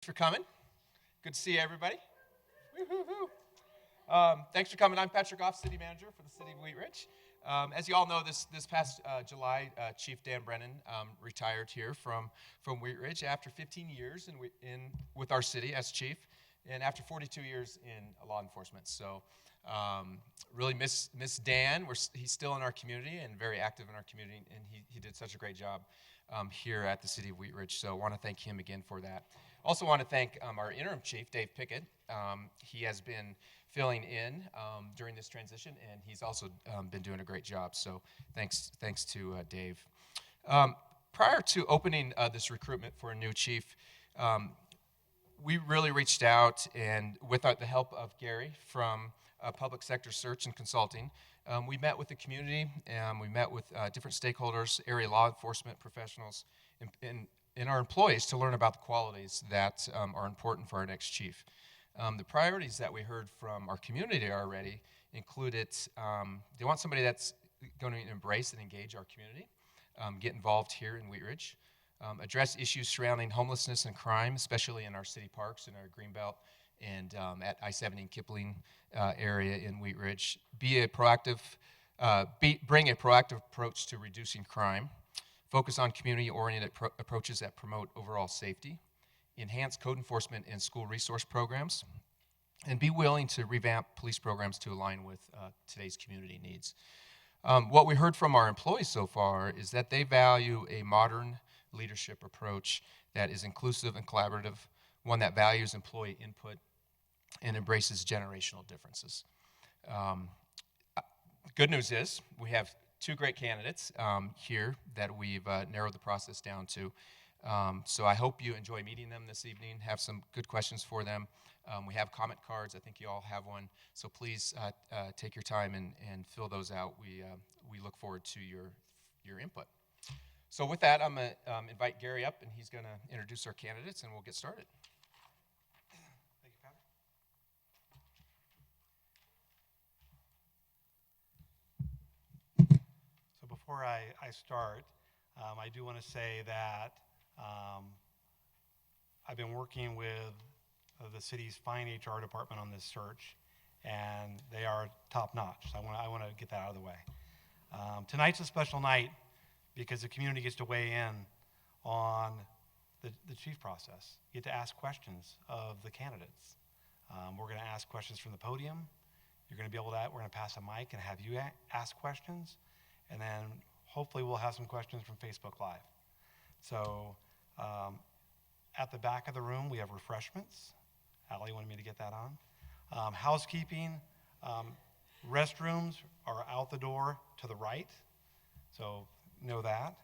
For coming. Good to see everybody. Woo-hoo-hoo. Thanks for coming. I'm Patrick Goff, City Manager for the City of Wheat Ridge. As you all know, this past July, Chief Dan Brennan retired here from Wheat Ridge after 15 years with our city as chief, and after 42 years in law enforcement. So really miss Dan. He's still in our community and very active in our community, and he did such a great job here at the City of Wheat Ridge. So I want to thank him again for that. Also want to thank our interim chief, Dave Pickett. He has been filling in during this transition, and he's also been doing a great job. So thanks to Dave. Prior to opening this recruitment for a new chief, we really reached out, and with the help of Gary from Public Sector Search and Consulting, we met with the community, and we met with different stakeholders, area law enforcement professionals, and our employees to learn about the qualities that are important for our next chief. The priorities that we heard from our community already included they want somebody that's going to embrace and engage our community, get involved here in Wheat Ridge, address issues surrounding homelessness and crime, especially in our city parks, in our Greenbelt, and at I-70 and Kipling area in Wheat Ridge, bring a proactive approach to reducing crime, focus on community-oriented approaches that promote overall safety, enhance code enforcement and school resource programs, and be willing to revamp police programs to align with today's community needs. What we heard from our employees so far is that they value a modern leadership approach that is inclusive and collaborative, one that values employee input and embraces generational differences. Good news is we have two great candidates here that we've narrowed the process down to. So I hope you enjoy meeting them this evening, have some good questions for them. We have comment cards. I think you all have one. So please take your time and fill those out. We look forward to your input. So with that, I'm going to invite Gary up, and he's going to introduce our candidates, and we'll get started. Thank you, Pat. So before I start, I do want to say that I've been working with the city's fine HR department on this search, and they are top-notch. So I want to get that out of the way. Tonight's a special night because the community gets to weigh in on the chief process. You get to ask questions of the candidates. We're going to ask questions from the podium. You're going to be able to, we're going to pass a mic and have you ask questions, and then hopefully we'll have some questions from Facebook Live. So at the back of the room, we have refreshments. Allie wanted me to get that on. Housekeeping, restrooms are out the door to the right, so know that.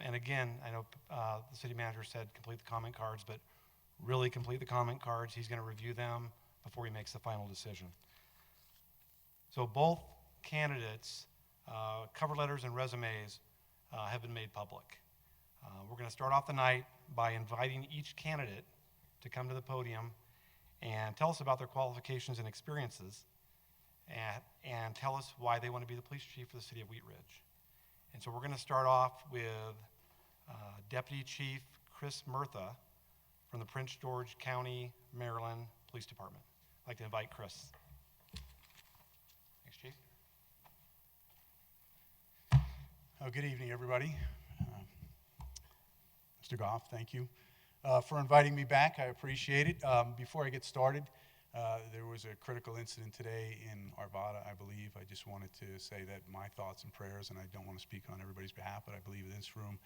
And again, I know the city manager said complete the comment cards, but really complete the comment cards. He's going to review them before he makes the final decision. So both candidates' cover letters and resumes have been made public. We're going to start off the night by inviting each candidate to come to the podium and tell us about their qualifications and experiences, and tell us why they want to be the police chief for the city of Wheat Ridge. And so we're going to start off with Deputy Chief Chris Murtha from the Prince George County, Maryland Police Department. I'd like to invite Chris. Thanks, Chief. Good evening, everybody. Mr. Goff, thank you for inviting me back. I appreciate it. Before I get started, there was a critical incident today in Arvada, I believe. I just wanted to say that my thoughts and prayers, and I don't want to speak on everybody's behalf, but I believe in this room,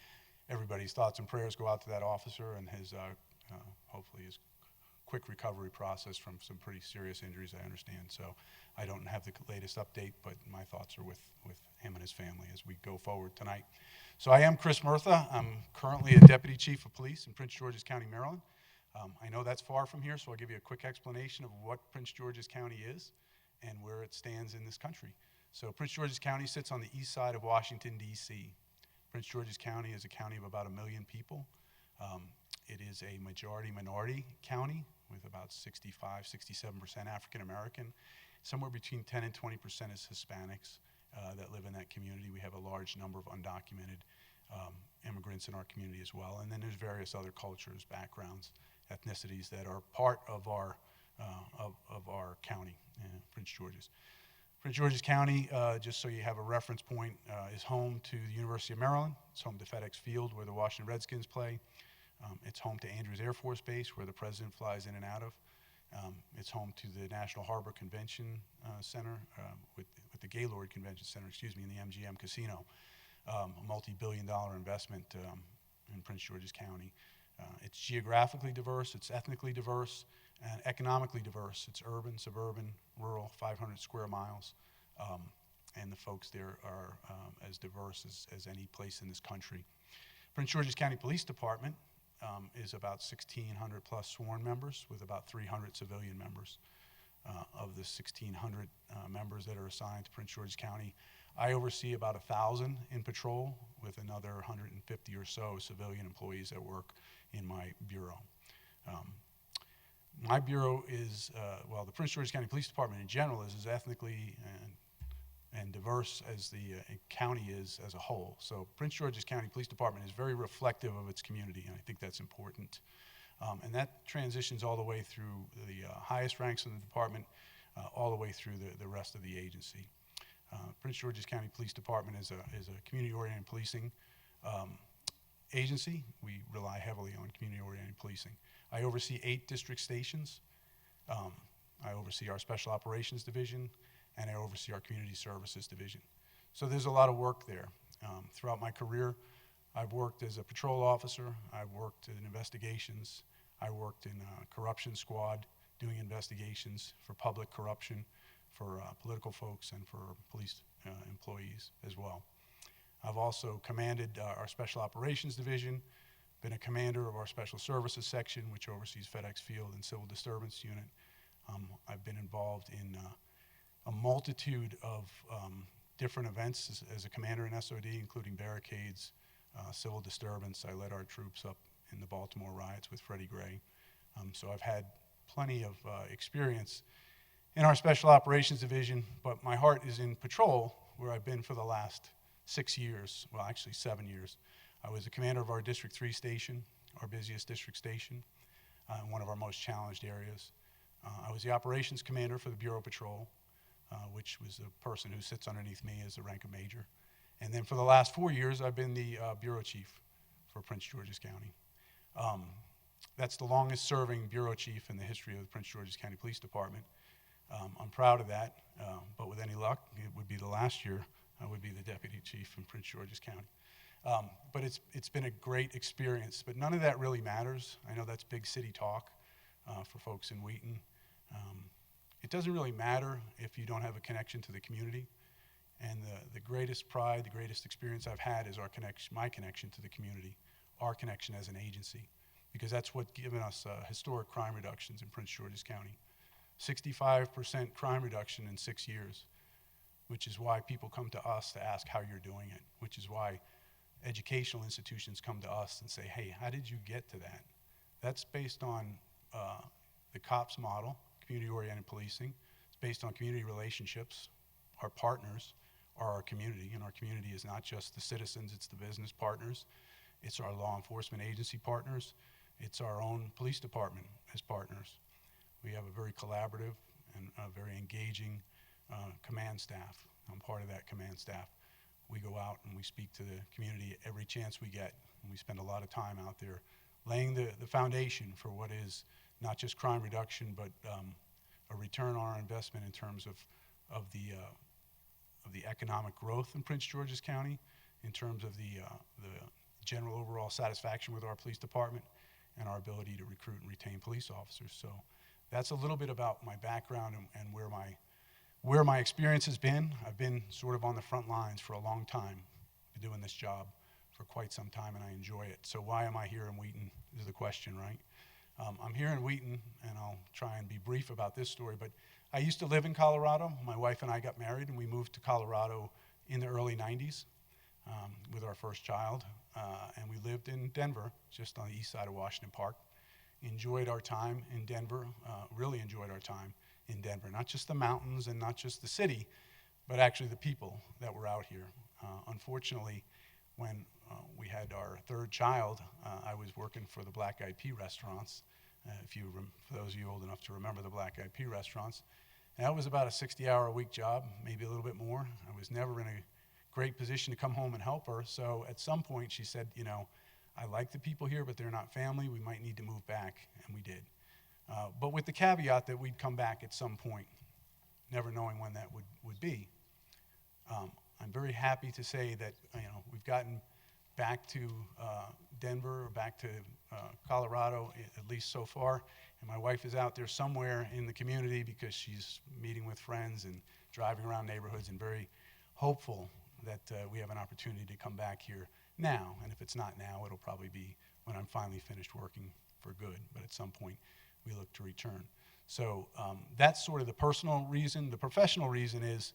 everybody's thoughts and prayers go out to that officer and his, hopefully his quick recovery process from some pretty serious injuries, I understand. So I don't have the latest update, but my thoughts are with him and his family as we go forward tonight. So I am Chris Murtha. I'm currently a Deputy Chief of Police in Prince George's County, Maryland. I know that's far from here, so I'll give you a quick explanation of what Prince George's County is and where it stands in this country. So Prince George's County sits on the east side of Washington, D.C. Prince George's County is a county of about 1 million people. It is a majority-minority county with about 65-67% African-American. Somewhere between 10 and 20% is Hispanics that live in that community. We have a large number of undocumented immigrants in our community as well. And then there's various other cultures, backgrounds ethnicities that are part of our county, Prince George's. Prince George's County, just so you have a reference point, is home to the University of Maryland. It's home to FedEx Field, where the Washington Redskins play. It's home to Andrews Air Force Base, where the president flies in and out of. It's home to the National Harbor Convention Center, with the Gaylord Convention Center, in the MGM Casino, a multi-billion-dollar investment in Prince George's County. It's geographically diverse, it's ethnically diverse, and economically diverse. It's urban, suburban, rural, 500 square miles, and the folks there are as diverse as any place in this country. Prince George's County Police Department is about 1,600 plus sworn members with about 300 civilian members. Of the 1,600 members that are assigned to Prince George's County, I oversee about 1,000 in patrol with another 150 or so civilian employees that work in my bureau. My bureau is, the Prince George's County Police Department in general is as ethnically and diverse as the county is as a whole. So Prince George's County Police Department is very reflective of its community, and I think that's important. And that transitions all the way through the highest ranks in the department, all the way through the rest of the agency. Prince George's County Police Department is a community-oriented policing agency. We rely heavily on community-oriented policing. I oversee 8 district stations. I oversee our Special Operations Division, and I oversee our Community Services Division. So there's a lot of work there. Throughout my career, I've worked as a patrol officer, I've worked in investigations, I worked in a corruption squad doing investigations for public corruption, for political folks, and for police employees as well. I've also commanded our Special Operations Division, been a commander of our Special Services Section, which oversees FedEx Field and Civil Disturbance Unit. I've been involved in a multitude of different events as a commander in SOD, including barricades, civil disturbance. I led our troops up in the Baltimore riots with Freddie Gray. So I've had plenty of experience in our Special Operations Division, but my heart is in patrol, where I've been for the last 6 years, well, actually 7 years. I was the commander of our District 3 station, our busiest district station, in one of our most challenged areas. I was the operations commander for the Bureau Patrol, which was a person who sits underneath me as the rank of major. And then for the last 4 years, I've been the bureau chief for Prince George's County. That's the longest serving bureau chief in the history of the Prince George's County Police Department. I'm proud of that, but with any luck, it would be the last year I would be the deputy chief in Prince George's County. But it's been a great experience, but none of that really matters. I know that's big city talk for folks in Wheaton. It doesn't really matter if you don't have a connection to the community. And the greatest pride, the greatest experience I've had is my connection to the community, our connection as an agency, because that's what's given us historic crime reductions in Prince George's County. 65% crime reduction in 6 years, which is why people come to us to ask how you're doing it, which is why educational institutions come to us and say, hey, how did you get to that? That's based on the COPS model, community-oriented policing. It's based on community relationships. Our partners are our community, and our community is not just the citizens, it's the business partners, it's our law enforcement agency partners, it's our own police department as partners. We have a very collaborative and a very engaging command staff. I'm part of that command staff. We go out and we speak to the community every chance we get, and we spend a lot of time out there laying the foundation for what is not just crime reduction, but a return on our investment in terms of the economic growth in Prince George's County, in terms of the general overall satisfaction with our police department, and our ability to recruit and retain police officers. So that's a little bit about my background and where my experience has been. I've been sort of on the front lines for a long time, been doing this job for quite some time, and I enjoy it. So why am I here in Wheaton is the question, right? I'm here in Wheaton, and I'll try and be brief about this story, but I used to live in Colorado. My wife and I got married, and we moved to Colorado in the early 90s with our first child, and we lived in Denver, just on the east side of Washington Park. Enjoyed our time in Denver, really enjoyed our time in Denver, not just the mountains and not just the city, but actually the people that were out here. Unfortunately, when we had our third child, I was working for the Black Eyed Pea restaurants For those of you old enough to remember the Black Eyed Pea restaurants. And that was about a 60-hour-a-week job, maybe a little bit more. I was never in a great position to come home and help her. So at some point she said, you know, I like the people here, but they're not family. We might need to move back, and we did. But with the caveat that we'd come back at some point, never knowing when that would be. I'm very happy to say that we've gotten back to Denver, or back to Colorado, at least so far. And my wife is out there somewhere in the community because she's meeting with friends and driving around neighborhoods, and very hopeful that we have an opportunity to come back here now. And if it's not now, it'll probably be when I'm finally finished working for good. But at some point, we look to return. So that's sort of the personal reason. The professional reason is,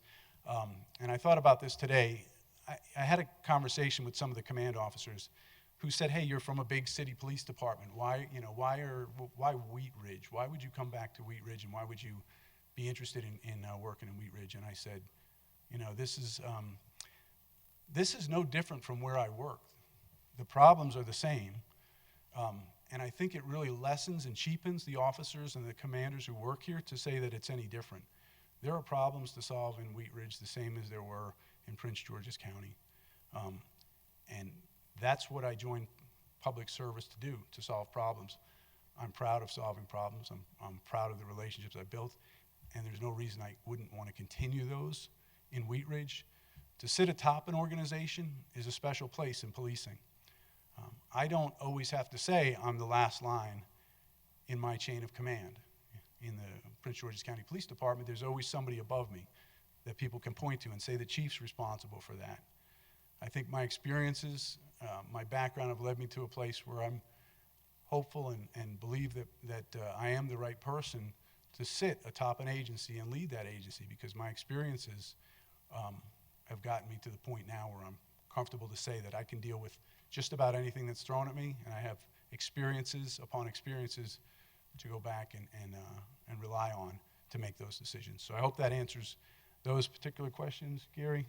and I thought about this today, I had a conversation with some of the command officers who said, hey, you're from a big city police department. Why Wheat Ridge? Why would you come back to Wheat Ridge, and why would you be interested in working in Wheat Ridge? And I said, this is no different from where I worked. The problems are the same. And I think it really lessens and cheapens the officers and the commanders who work here to say that it's any different. There are problems to solve in Wheat Ridge the same as there were in Prince George's County. And that's what I joined public service to do, to solve problems. I'm proud of solving problems. I'm proud of the relationships I built, and there's no reason I wouldn't want to continue those in Wheat Ridge. To sit atop an organization is a special place in policing. I don't always have to say I'm the last line in my chain of command. In the Prince George's County Police Department, there's always somebody above me that people can point to and say the chief's responsible for that. I think my experiences, my background have led me to a place where I'm hopeful and believe that I am the right person to sit atop an agency and lead that agency, because my experiences have gotten me to the point now where I'm comfortable to say that I can deal with just about anything that's thrown at me, and I have experiences upon experiences to go back and rely on to make those decisions. So I hope that answers those particular questions, Gary.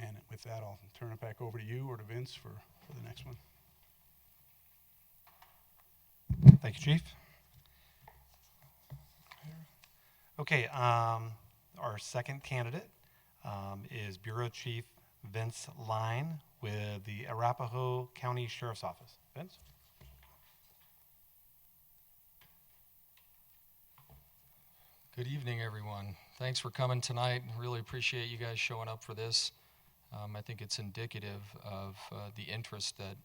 And with that, I'll turn it back over to you or to Vince for the next one. Thank you, Chief. Okay, our second candidate is Bureau Chief Vince Line with the Arapahoe County Sheriff's Office. Vince? Good evening, everyone. Thanks for coming tonight. Really appreciate you guys showing up for this. I think it's indicative of the interest that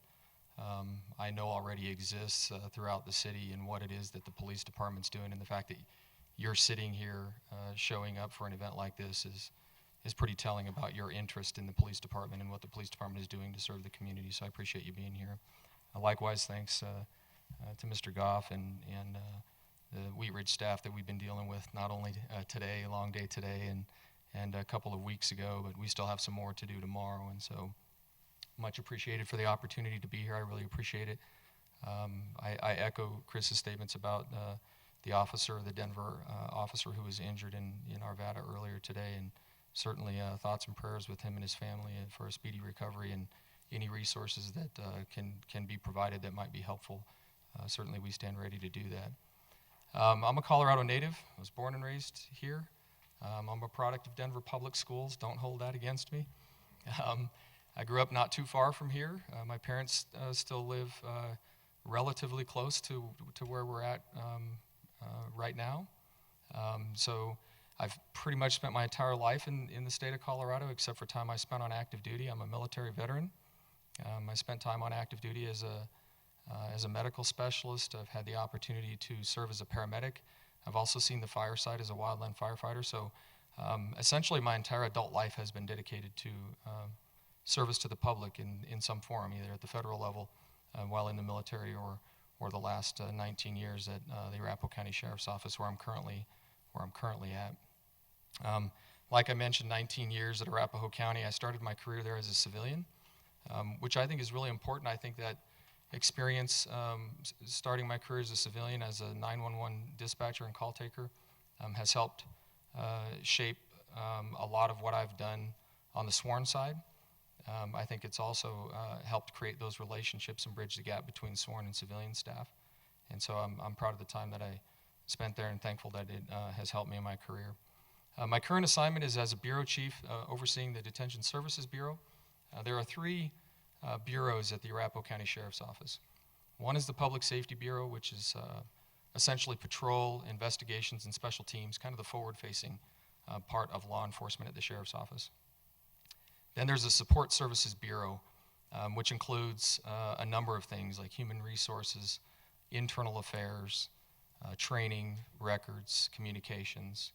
I know already exists throughout the city, and what it is that the police department's doing, and the fact that you're sitting here showing up for an event like this is pretty telling about your interest in the police department and what the police department is doing to serve the community. So I appreciate you being here. Likewise, thanks to Mr. Goff and the Wheat Ridge staff that we've been dealing with, not only today, a long day today, and a couple of weeks ago, but we still have some more to do tomorrow. And so much appreciated for the opportunity to be here. I really appreciate it. I echo Chris's statements about the officer, the Denver officer who was injured in Arvada earlier today, and certainly thoughts and prayers with him and his family for a speedy recovery, and any resources that can be provided that might be helpful. Certainly we stand ready to do that. I'm a Colorado native. I was born and raised here. I'm a product of Denver Public Schools. Don't hold that against me. I grew up not too far from here. My parents still live relatively close to where we're at right now. So I've pretty much spent my entire life in the state of Colorado, except for time I spent on active duty. I'm a military veteran. I spent time on active duty as a medical specialist. I've had the opportunity to serve as a paramedic. I've also seen the fire side as a wildland firefighter. So essentially my entire adult life has been dedicated to service to the public in some form, either at the federal level while in the military, or the last 19 years at the Arapahoe County Sheriff's Office, where I'm currently at. Like I mentioned, 19 years at Arapahoe County. I started my career there as a civilian, which I think is really important. I think that experience starting my career as a civilian, as a 911 dispatcher and call taker, has helped shape a lot of what I've done on the sworn side. I think it's also helped create those relationships and bridge the gap between sworn and civilian staff. And so I'm proud of the time that I spent there and thankful that it has helped me in my career. My current assignment is as a bureau chief overseeing the Detention Services Bureau. There are three bureaus at the Arapahoe County Sheriff's Office. One is the Public Safety Bureau, which is essentially patrol, investigations, and special teams, kind of the forward-facing part of law enforcement at the Sheriff's Office. Then there's the Support Services Bureau, which includes a number of things like human resources, internal affairs, training, records, communications,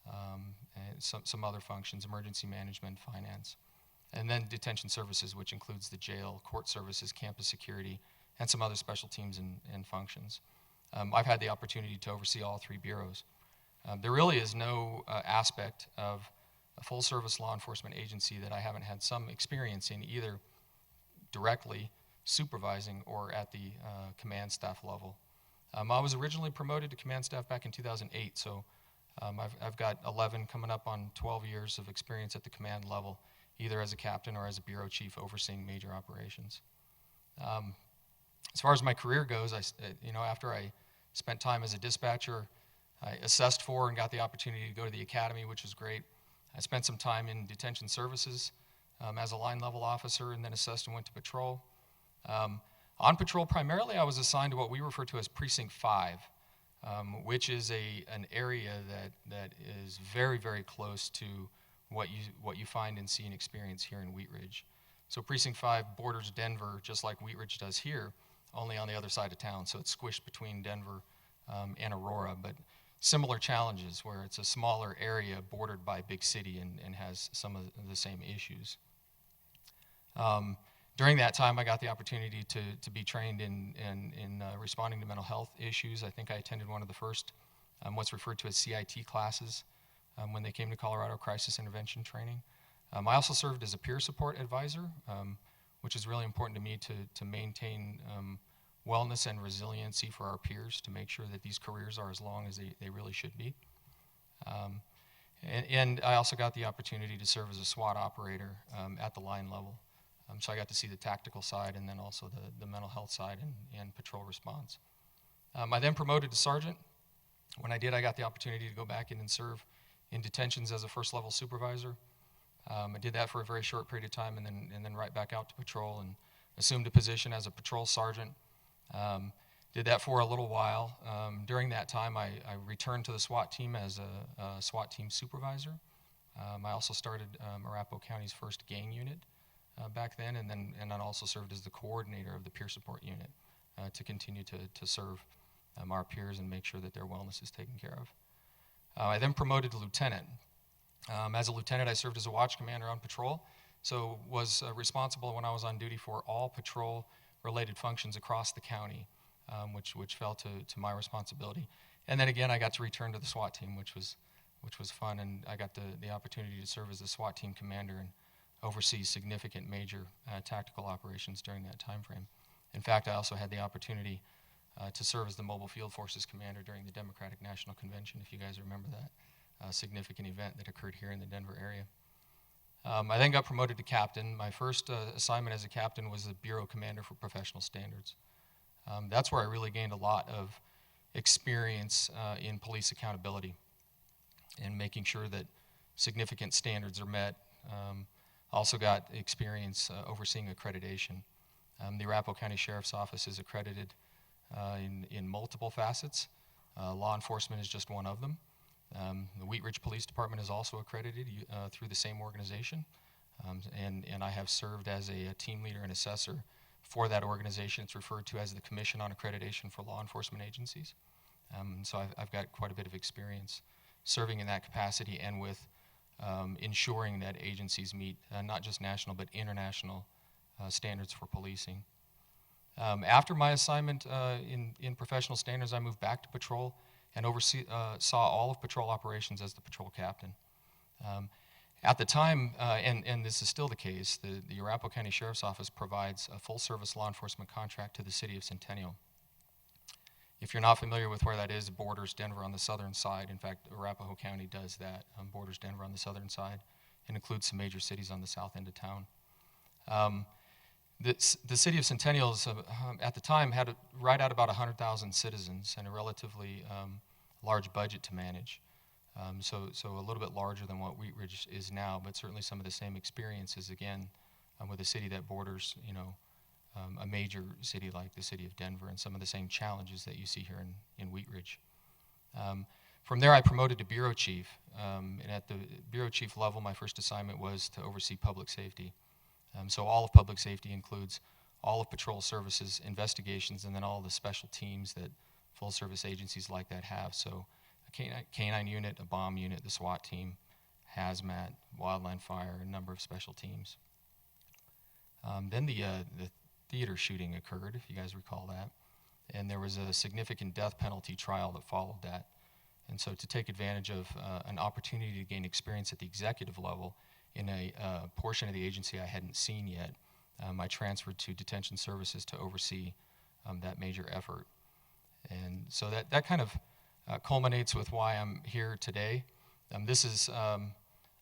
and some other functions, emergency management, finance. And then detention services, which includes the jail, court services, campus security, and some other special teams and functions. I've had the opportunity to oversee all three bureaus. There really is no aspect of a full-service law enforcement agency that I haven't had some experience in, either directly supervising or at the command staff level. I was originally promoted to command staff back in 2008, so I've got 11 coming up on 12 years of experience at the command level, either as a captain or as a bureau chief overseeing major operations. As far as my career goes, after I spent time as a dispatcher, I assessed for and got the opportunity to go to the academy, which was great. I spent some time in detention services as a line level officer, and then assessed and went to patrol. On patrol, primarily, I was assigned to what we refer to as Precinct 5, which is an area that is very, very close to what you find and see and experience here in Wheat Ridge. So Precinct 5 borders Denver, just like Wheat Ridge does here, only on the other side of town. So it's squished between Denver and Aurora, but similar challenges where it's a smaller area bordered by a big city and has some of the same issues. During that time, I got the opportunity to be trained in responding to mental health issues. I think I attended one of the first what's referred to as CIT classes when they came to Colorado Crisis Intervention Training. I also served as a peer support advisor, which is really important to me to maintain wellness and resiliency for our peers, to make sure that these careers are as long as they really should be. And I also got the opportunity to serve as a SWAT operator at the line level. So I got to see the tactical side and then also the mental health side and patrol response. I then promoted to sergeant. When I did, I got the opportunity to go back in and serve in detentions as a first level supervisor. I did that for a very short period of time and then right back out to patrol and assumed a position as a patrol sergeant. Did that for a little while. During that time, I returned to the SWAT team as a SWAT team supervisor. I also started Arapahoe County's first gang unit back then, and then also served as the coordinator of the peer support unit to continue to serve our peers and make sure that their wellness is taken care of. I then promoted to lieutenant. As a lieutenant, I served as a watch commander on patrol, so was responsible when I was on duty for all patrol-related functions across the county, which fell to my responsibility. And then again, I got to return to the SWAT team, which was fun, and I got the opportunity to serve as the SWAT team commander and oversee significant major tactical operations during that time frame. In fact, I also had the opportunity to serve as the Mobile Field Forces commander during the Democratic National Convention, if you guys remember that significant event that occurred here in the Denver area. I then got promoted to captain. My first assignment as a captain was the Bureau Commander for Professional Standards. That's where I really gained a lot of experience in police accountability and making sure that significant standards are met. Also got experience overseeing accreditation. The Arapahoe County Sheriff's Office is accredited in multiple facets. Law enforcement is just one of them. The Wheat Ridge Police Department is also accredited through the same organization, and I have served as a team leader and assessor for that organization. It's referred to as the Commission on Accreditation for Law Enforcement Agencies. So I've got quite a bit of experience serving in that capacity and with ensuring that agencies meet not just national but international standards for policing. After my assignment in professional standards, I moved back to patrol and saw all of patrol operations as the patrol captain. At the time, and this is still the case, the Arapahoe County Sheriff's Office provides a full-service law enforcement contract to the city of Centennial. If you're not familiar with where that is, it borders Denver on the southern side. In fact, Arapahoe County does that, borders Denver on the southern side, and includes some major cities on the south end of town. The city of Centennials at the time had right at about 100,000 citizens and a relatively large budget to manage. So a little bit larger than what Wheat Ridge is now, but certainly some of the same experiences again with a city that borders, a major city like the city of Denver, and some of the same challenges that you see here in Wheat Ridge. From there, I promoted to bureau chief, and at the bureau chief level, my first assignment was to oversee public safety. So all of public safety includes all of patrol services, investigations, and then all the special teams that full-service agencies like that have. So a canine unit, a bomb unit, the SWAT team, hazmat, wildland fire, a number of special teams. Then the theater shooting occurred, if you guys recall that, and there was a significant death penalty trial that followed that. And so to take advantage of an opportunity to gain experience at the executive level in a portion of the agency I hadn't seen yet, I transferred to detention services to oversee that major effort. And so that kind of culminates with why I'm here today. This is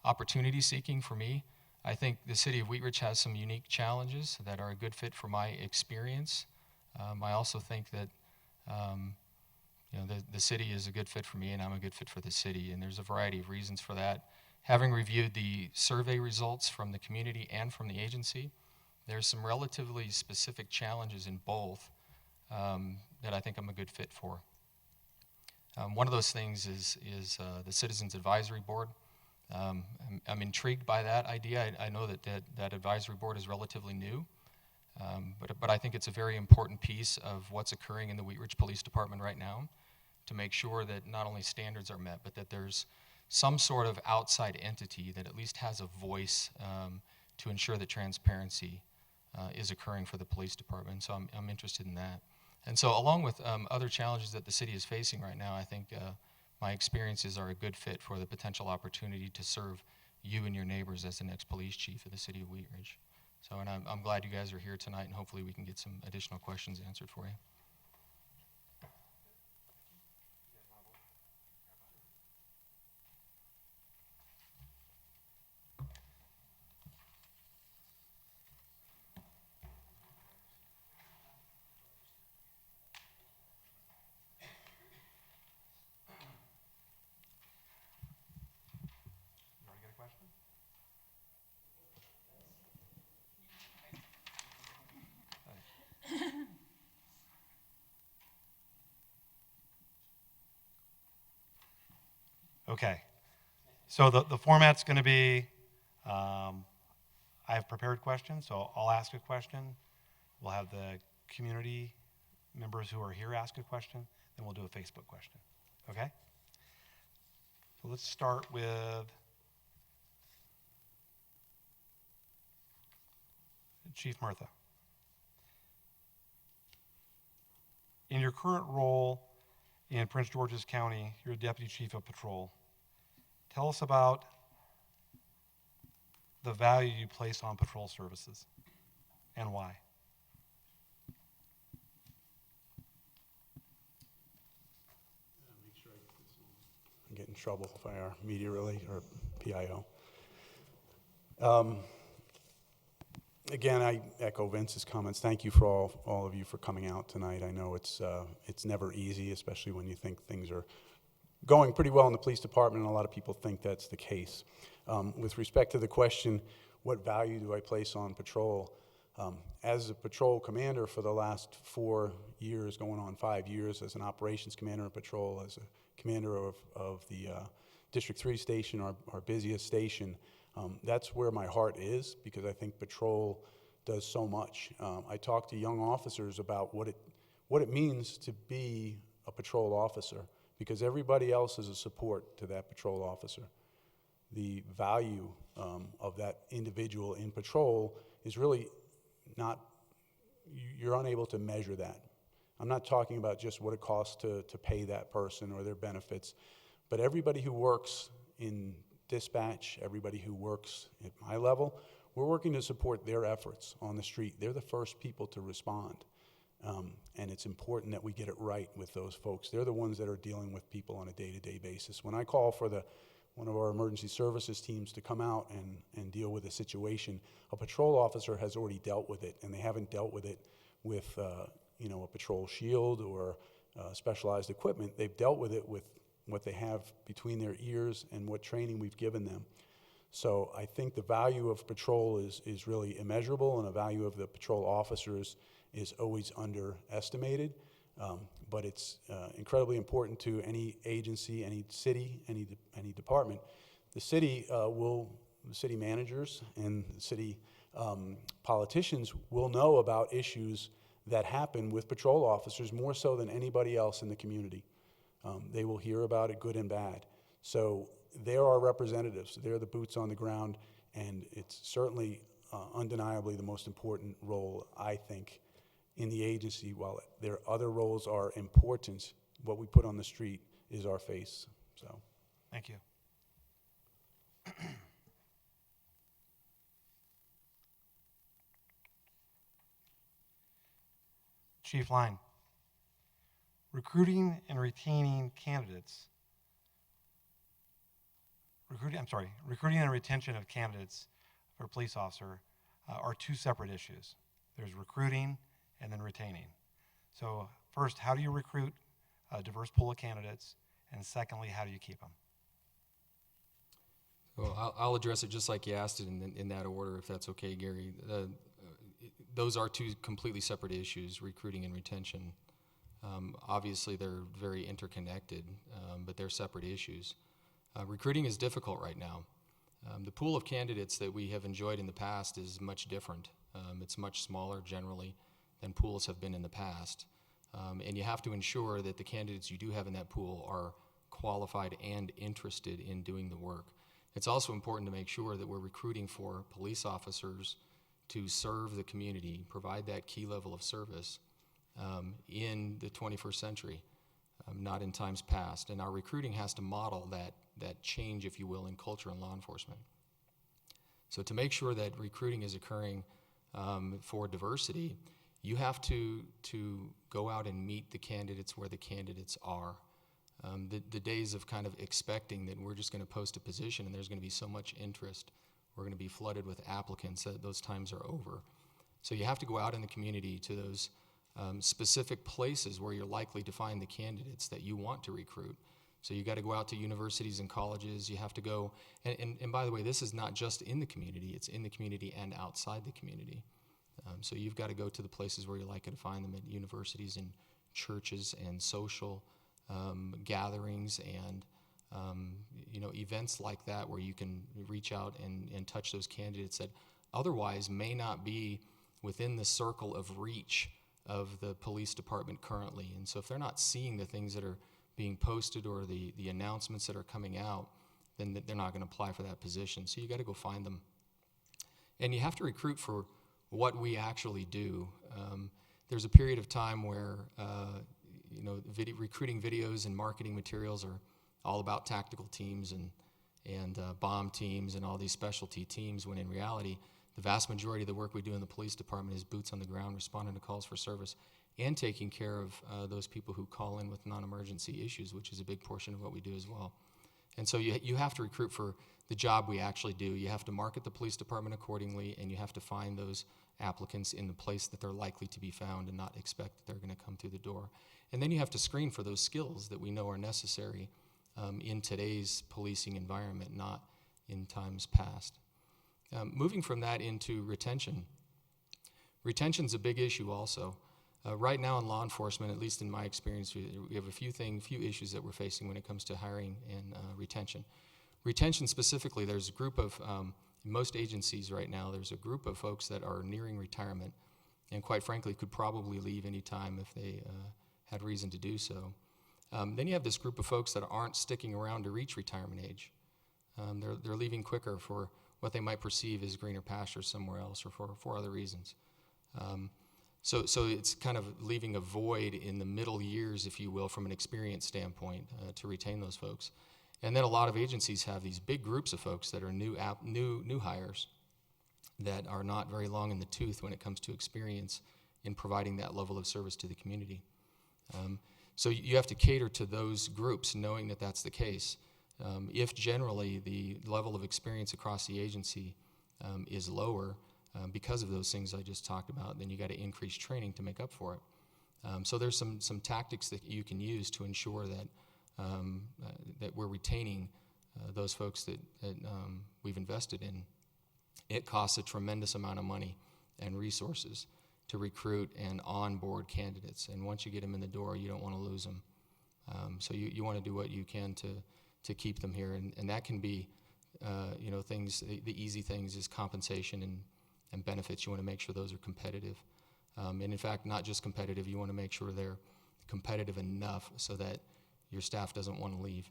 opportunity seeking for me. I think the city of Wheat Ridge has some unique challenges that are a good fit for my experience. I also think that the city is a good fit for me, and I'm a good fit for the city, and there's a variety of reasons for that. Having reviewed the survey results from the community and from the agency, there's some relatively specific challenges in both that I think I'm a good fit for. One of those things is the Citizens Advisory Board. I'm intrigued by that idea. I know that advisory board is relatively new, but I think it's a very important piece of what's occurring in the Wheat Ridge Police Department right now to make sure that not only standards are met, but that there's some sort of outside entity that at least has a voice to ensure that transparency is occurring for the police department. So I'm interested in that. And so along with other challenges that the city is facing right now, I think my experiences are a good fit for the potential opportunity to serve you and your neighbors as the next police chief of the city of Wheat Ridge. So, and I'm glad you guys are here tonight, and hopefully we can get some additional questions answered for you. Okay, so the format's going to be, I have prepared questions, so I'll ask a question. We'll have the community members who are here ask a question, then we'll do a Facebook question, okay? So let's start with Chief Murtha. In your current role in Prince George's County, you're Deputy Chief of Patrol. Tell us about the value you place on patrol services and why. I get in trouble if I are media relay or PIO. Again, I echo Vince's comments. Thank you for all of you for coming out tonight. I know it's never easy, especially when you think things are going pretty well in the police department, and a lot of people think that's the case. With respect to the question, what value do I place on patrol? As a patrol commander for the last 4 years, going on 5 years, as an operations commander of patrol, as a commander of the District 3 station, our busiest station, that's where my heart is, because I think patrol does so much. I talk to young officers about what it means to be a patrol officer, because everybody else is a support to that patrol officer. The value of that individual in patrol is really not, you're unable to measure that. I'm not talking about just what it costs to pay that person or their benefits, but everybody who works in dispatch, everybody who works at my level, we're working to support their efforts on the street. They're the first people to respond. And it's important that we get it right with those folks. They're the ones that are dealing with people on a day-to-day basis. When I call for the one of our emergency services teams to come out and deal with a situation. A patrol officer has already dealt with it, and they haven't dealt with it with a patrol shield or specialized equipment. They've dealt with it with what they have between their ears and what training we've given them. So I think the value of patrol is really immeasurable, and the value of the patrol officers is always underestimated. But it's incredibly important to any agency, any city, any department. The city the city managers and the city politicians will know about issues that happen with patrol officers more so than anybody else in the community. They will hear about it, good and bad. So they're our representatives. They're the boots on the ground, and it's certainly undeniably the most important role, I think, in the agency. While their other roles are important, what we put on the street is our face. So, Thank you. Chief Line, recruiting and retaining candidates. Recruiting and retention of candidates for a police officer are two separate issues. There's recruiting and then retaining. So first, how do you recruit a diverse pool of candidates? And secondly, how do you keep them? Well, I'll address it just like you asked it in that order, if that's okay, Gary. Those are two completely separate issues, recruiting and retention. Obviously, they're very interconnected, but they're separate issues. Recruiting is difficult right now. The pool of candidates that we have enjoyed in the past is much different. It's much smaller generally than pools have been in the past. And you have to ensure that the candidates you do have in that pool are qualified and interested in doing the work. It's also important to make sure that we're recruiting for police officers to serve the community, provide that key level of service in the 21st century, not in times past. And our recruiting has to model that change, if you will, in culture and law enforcement. So to make sure that recruiting is occurring for diversity, you have to go out and meet the candidates where the candidates are. The days of kind of expecting that we're just going to post a position and there's going to be so much interest, we're going to be flooded with applicants, those times are over. So you have to go out in the community to those specific places where you're likely to find the candidates that you want to recruit. So you got to go out to universities and colleges. You have to go, and by the way, this is not just in the community, it's in the community and outside the community. So you've got to go to the places where you're likely to find them at universities and churches and social gatherings and events like that where you can reach out and touch those candidates that otherwise may not be within the circle of reach of the police department currently. And so if they're not seeing the things that are being posted or the announcements that are coming out, then they're not going to apply for that position. So you got to go find them. And you have to recruit for what we actually do. There's a period of time where recruiting videos and marketing materials are all about tactical teams and bomb teams and all these specialty teams, when in reality, the vast majority of the work we do in the police department is boots on the ground, responding to calls for service, and taking care of those people who call in with non-emergency issues, which is a big portion of what we do as well. And so you have to recruit for the job we actually do. You have to market the police department accordingly, and you have to find those applicants in the place that they're likely to be found and not expect that they're going to come through the door. And then you have to screen for those skills that we know are necessary in today's policing environment, not in times past. Moving from that into retention. Retention's a big issue also. Right now in law enforcement, at least in my experience, we have a few issues that we're facing when it comes to hiring and retention. Retention specifically, there's a group of, in most agencies right now, there's a group of folks that are nearing retirement and quite frankly could probably leave any time if they had reason to do so. Then you have this group of folks that aren't sticking around to reach retirement age. They're leaving quicker for what they might perceive as greener pastures somewhere else or for other reasons. So it's kind of leaving a void in the middle years, if you will, from an experience standpoint to retain those folks. And then a lot of agencies have these big groups of folks that are new hires that are not very long in the tooth when it comes to experience in providing that level of service to the community. So you have to cater to those groups, knowing that that's the case. If generally the level of experience across the agency is lower because of those things I just talked about, then you got to increase training to make up for it. So there's some tactics that you can use to ensure that we're retaining those folks that we've invested in. It costs a tremendous amount of money and resources to recruit and onboard candidates, and once you get them in the door, you don't want to lose them. So you want to do what you can to keep them here, and that can be, things. The easy things is compensation and benefits. You want to make sure those are competitive, and in fact, not just competitive. You want to make sure they're competitive enough so that your staff doesn't want to leave.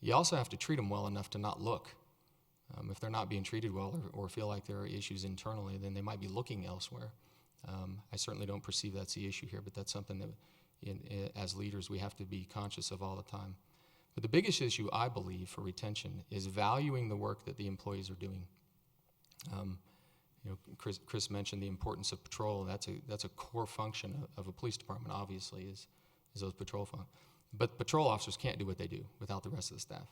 You also have to treat them well enough to not look. If they're not being treated well or feel like there are issues internally, then they might be looking elsewhere. I certainly don't perceive that's the issue here, but that's something that as leaders we have to be conscious of all the time. But the biggest issue, I believe, for retention is valuing the work that the employees are doing. Chris mentioned the importance of patrol. That's a core function of a police department, obviously, is those patrol functions. But patrol officers can't do what they do without the rest of the staff.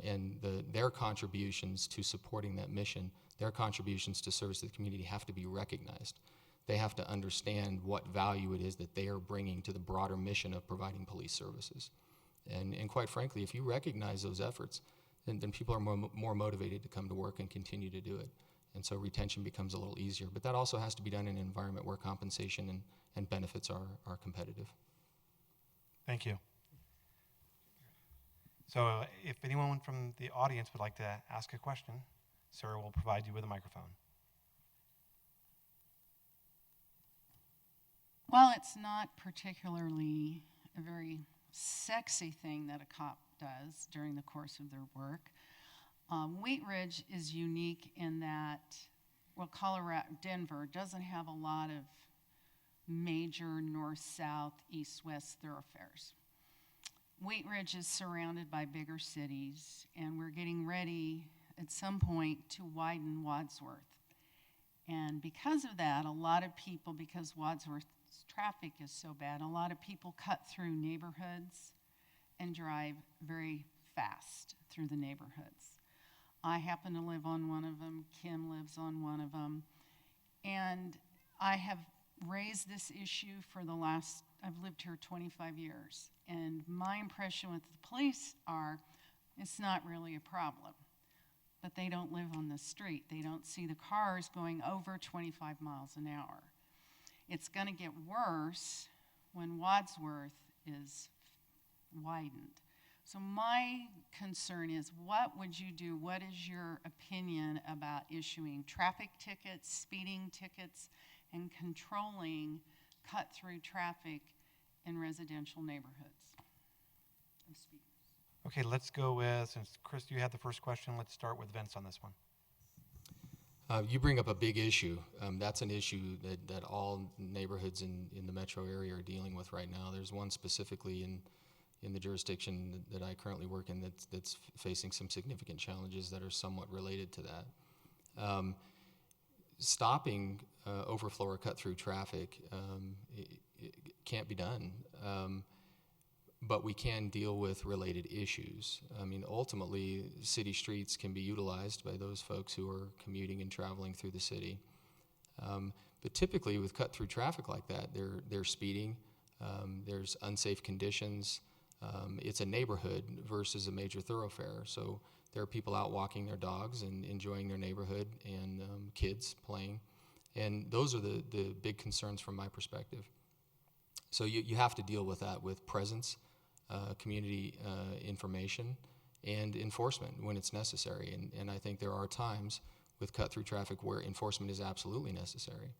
And their contributions to supporting that mission, their contributions to service to the community have to be recognized. They have to understand what value it is that they are bringing to the broader mission of providing police services. And quite frankly, if you recognize those efforts, then people are more motivated to come to work and continue to do it. And so retention becomes a little easier. But that also has to be done in an environment where compensation and benefits are competitive. Thank you. So if anyone from the audience would like to ask a question, Sarah will provide you with a microphone. Well, it's not particularly a very sexy thing that a cop does during the course of their work. Wheat Ridge is unique in that, Denver doesn't have a lot of major north-south, east-west thoroughfares. Wheat Ridge is surrounded by bigger cities, and we're getting ready at some point to widen Wadsworth. And because of that, a lot of people, because Wadsworth's traffic is so bad, a lot of people cut through neighborhoods and drive very fast through the neighborhoods. I happen to live on one of them. Kim lives on one of them. And I have raised this issue I've lived here 25 years. And my impression with the police it's not really a problem. But they don't live on the street. They don't see the cars going over 25 miles an hour. It's going to get worse when Wadsworth is widened. So my concern is, what would you do? What is your opinion about issuing traffic tickets, speeding tickets, and controlling cut-through traffic in residential neighborhoods? Okay, let's go with, since Chris, you had the first question, let's start with Vince on this one. You bring up a big issue. That's an issue that all neighborhoods in the metro area are dealing with right now. There's one specifically in the jurisdiction that I currently work in that's facing some significant challenges that are somewhat related to that. Stopping overflow or cut-through traffic it can't be done, but we can deal with related issues. I mean, ultimately, city streets can be utilized by those folks who are commuting and traveling through the city. But typically, with cut-through traffic like that, they're speeding. There's unsafe conditions. It's a neighborhood versus a major thoroughfare. So there are people out walking their dogs and enjoying their neighborhood, and kids playing. And those are the big concerns from my perspective. So you have to deal with that with presence, community information, and enforcement when it's necessary. And I think there are times with cut-through traffic where enforcement is absolutely necessary.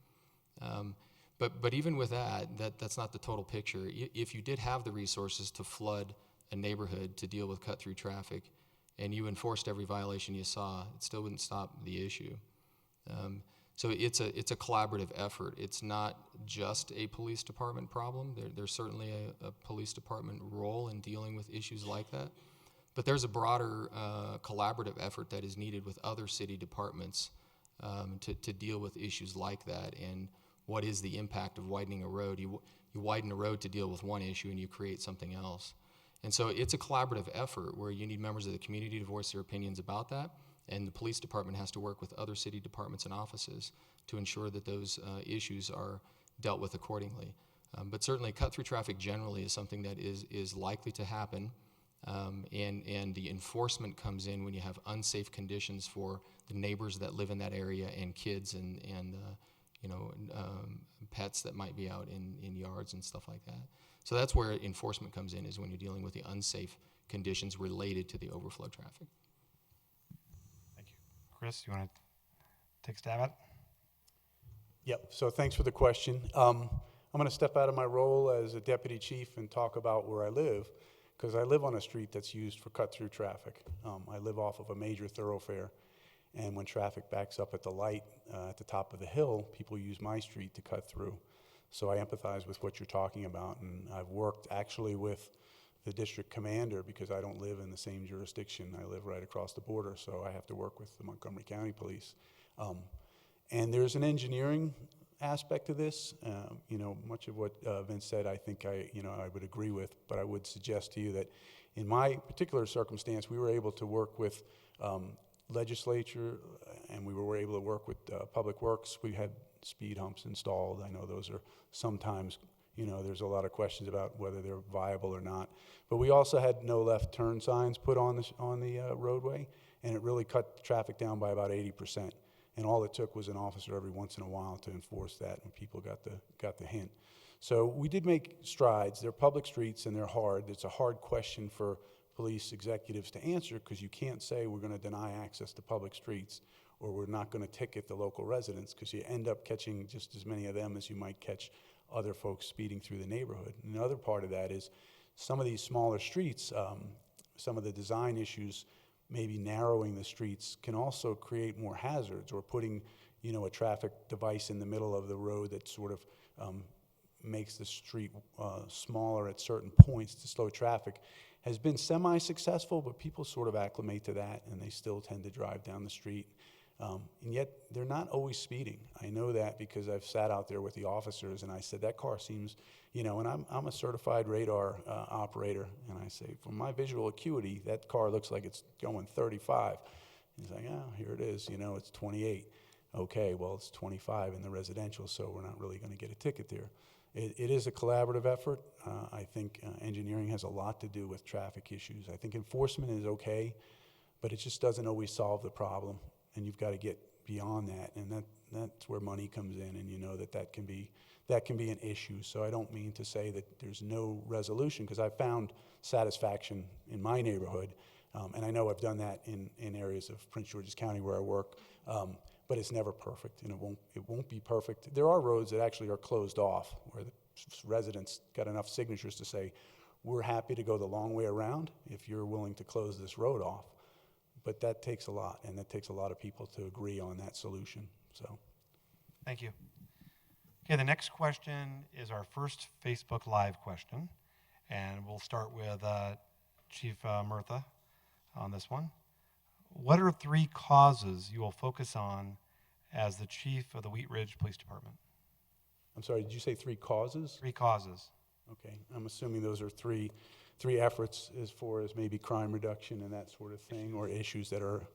But even with that's not the total picture. If you did have the resources to flood a neighborhood to deal with cut-through traffic, and you enforced every violation you saw, it still wouldn't stop the issue. So it's a collaborative effort. It's not just a police department problem. There's certainly a police department role in dealing with issues like that. But there's a broader collaborative effort that is needed with other city departments to deal with issues like that. And what is the impact of widening a road? You widen a road to deal with one issue and you create something else. And so it's a collaborative effort where you need members of the community to voice their opinions about that, and the police department has to work with other city departments and offices to ensure that those issues are dealt with accordingly. But certainly cut-through traffic generally is something that is likely to happen, and the enforcement comes in when you have unsafe conditions for the neighbors that live in that area and kids and pets that might be out in yards and stuff like that. So that's where enforcement comes in, is when you're dealing with the unsafe conditions related to the overflow traffic. Thank you. Chris, you want to take a stab at it? Yep, so thanks for the question. I'm going to step out of my role as a deputy chief and talk about where I live, because I live on a street that's used for cut-through traffic. I live off of a major thoroughfare, and when traffic backs up at the light at the top of the hill, people use my street to cut through. So I empathize with what you're talking about, and I've worked actually with the district commander because I don't live in the same jurisdiction. I live right across the border, so I have to work with the Montgomery County Police. And there's an engineering aspect to this. Much of what Vince said, I think I would agree with, but I would suggest to you that in my particular circumstance, we were able to work with legislature, and we were able to work with Public Works. We had speed humps installed. I know those are sometimes, there's a lot of questions about whether they're viable or not. But we also had no left turn signs put on the roadway, and it really cut the traffic down by about 80%. And all it took was an officer every once in a while to enforce that, and people got the hint. So we did make strides. They're public streets, and they're hard. It's a hard question for police executives to answer, because you can't say we're going to deny access to public streets or we're not going to ticket the local residents, because you end up catching just as many of them as you might catch other folks speeding through the neighborhood. And the other part of that is some of these smaller streets, some of the design issues, maybe narrowing the streets, can also create more hazards, or putting a traffic device in the middle of the road that sort of makes the street smaller at certain points to slow traffic has been semi-successful, but people sort of acclimate to that, and they still tend to drive down the street. And yet, they're not always speeding. I know that because I've sat out there with the officers, and I said, that car seems, and I'm a certified radar operator, and I say, from my visual acuity, that car looks like it's going 35. He's like, oh, here it is, it's 28. Okay, well, it's 25 in the residential, so we're not really going to get a ticket there. It is a collaborative effort. I think engineering has a lot to do with traffic issues. I think enforcement is okay, but it just doesn't always solve the problem. And you've got to get beyond that, and that's where money comes in, and that can be an issue. So I don't mean to say that there's no resolution, because I've found satisfaction in my neighborhood, and I know I've done that in areas of Prince George's County where I work, but it's never perfect, and it won't be perfect. There are roads that actually are closed off where the residents got enough signatures to say, we're happy to go the long way around if you're willing to close this road off. But that takes a lot, and that takes a lot of people to agree on that solution. So, Thank you. Okay, the next question is our first Facebook Live question, and we'll start with Chief Murtha on this one. What are 3 causes you will focus on as the chief of the Wheat Ridge Police Department? I'm sorry, did you say 3 causes? 3 causes. Okay, I'm assuming those are three efforts as far as maybe crime reduction and that sort of thing, or issues that are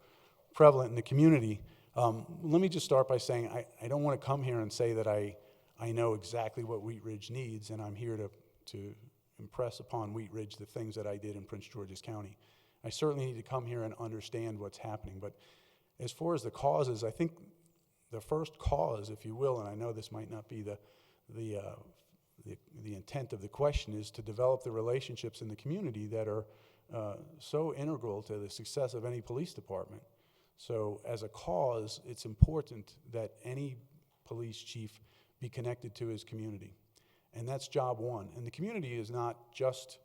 prevalent in the community. Let me just start by saying I don't want to come here and say that I know exactly what Wheat Ridge needs, and I'm here to impress upon Wheat Ridge the things that I did in Prince George's County. I certainly need to come here and understand what's happening. But as far as the causes, I think the first cause, if you will, and I know this might not be the intent of the question, is to develop the relationships in the community that are so integral to the success of any police department. So as a cause, it's important that any police chief be connected to his community. And that's job one. And the community is not just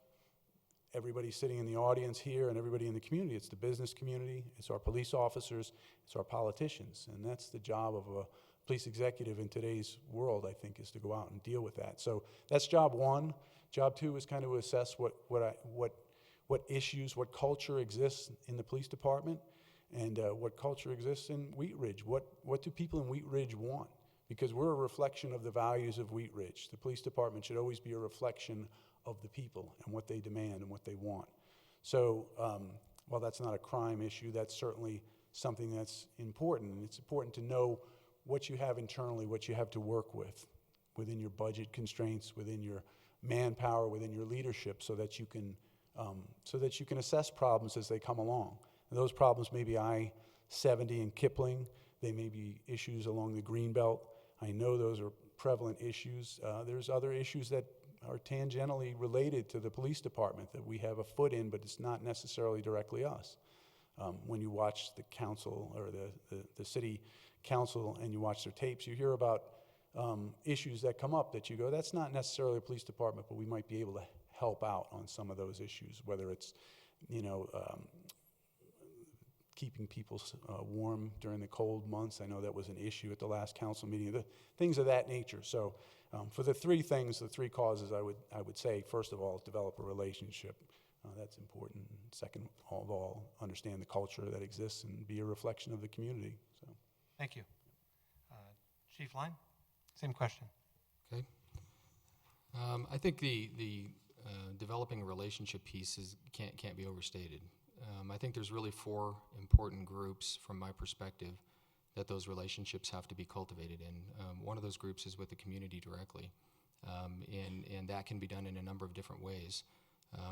everybody sitting in the audience here and everybody in the community. It's the business community, it's our police officers, it's our politicians. And that's the job of a police executive in today's world, I think, is to go out and deal with that. So that's job one. Job two is kind of assess what issues, what culture exists in the police department, and what culture exists in Wheat Ridge. What do people in Wheat Ridge want? Because we're a reflection of the values of Wheat Ridge. The police department should always be a reflection of the people and what they demand and what they want. So while that's not a crime issue, that's certainly something that's important. And it's important to know what you have internally, what you have to work with, within your budget constraints, within your manpower, within your leadership, so that you can assess problems as they come along. And those problems may be I-70 and Kipling. They may be issues along the Greenbelt. I know those are prevalent issues. There's other issues that are tangentially related to the police department that we have a foot in, but it's not necessarily directly us. When you watch the council or the city council and you watch their tapes, you hear about issues that come up that you go, that's not necessarily a police department, but we might be able to help out on some of those issues, whether it's, keeping people warm during the cold months. I know that was an issue at the last council meeting, things of that nature. So for the three things, the three causes, I would say, first of all, develop a relationship. That's important. Second of all, understand the culture that exists and be a reflection of the community. So, Thank you. Chief Line, same question. Okay. I think the developing a relationship piece can't be overstated. I think there's really four important groups from my perspective that those relationships have to be cultivated in. One of those groups is with the community directly, and that can be done in a number of different ways,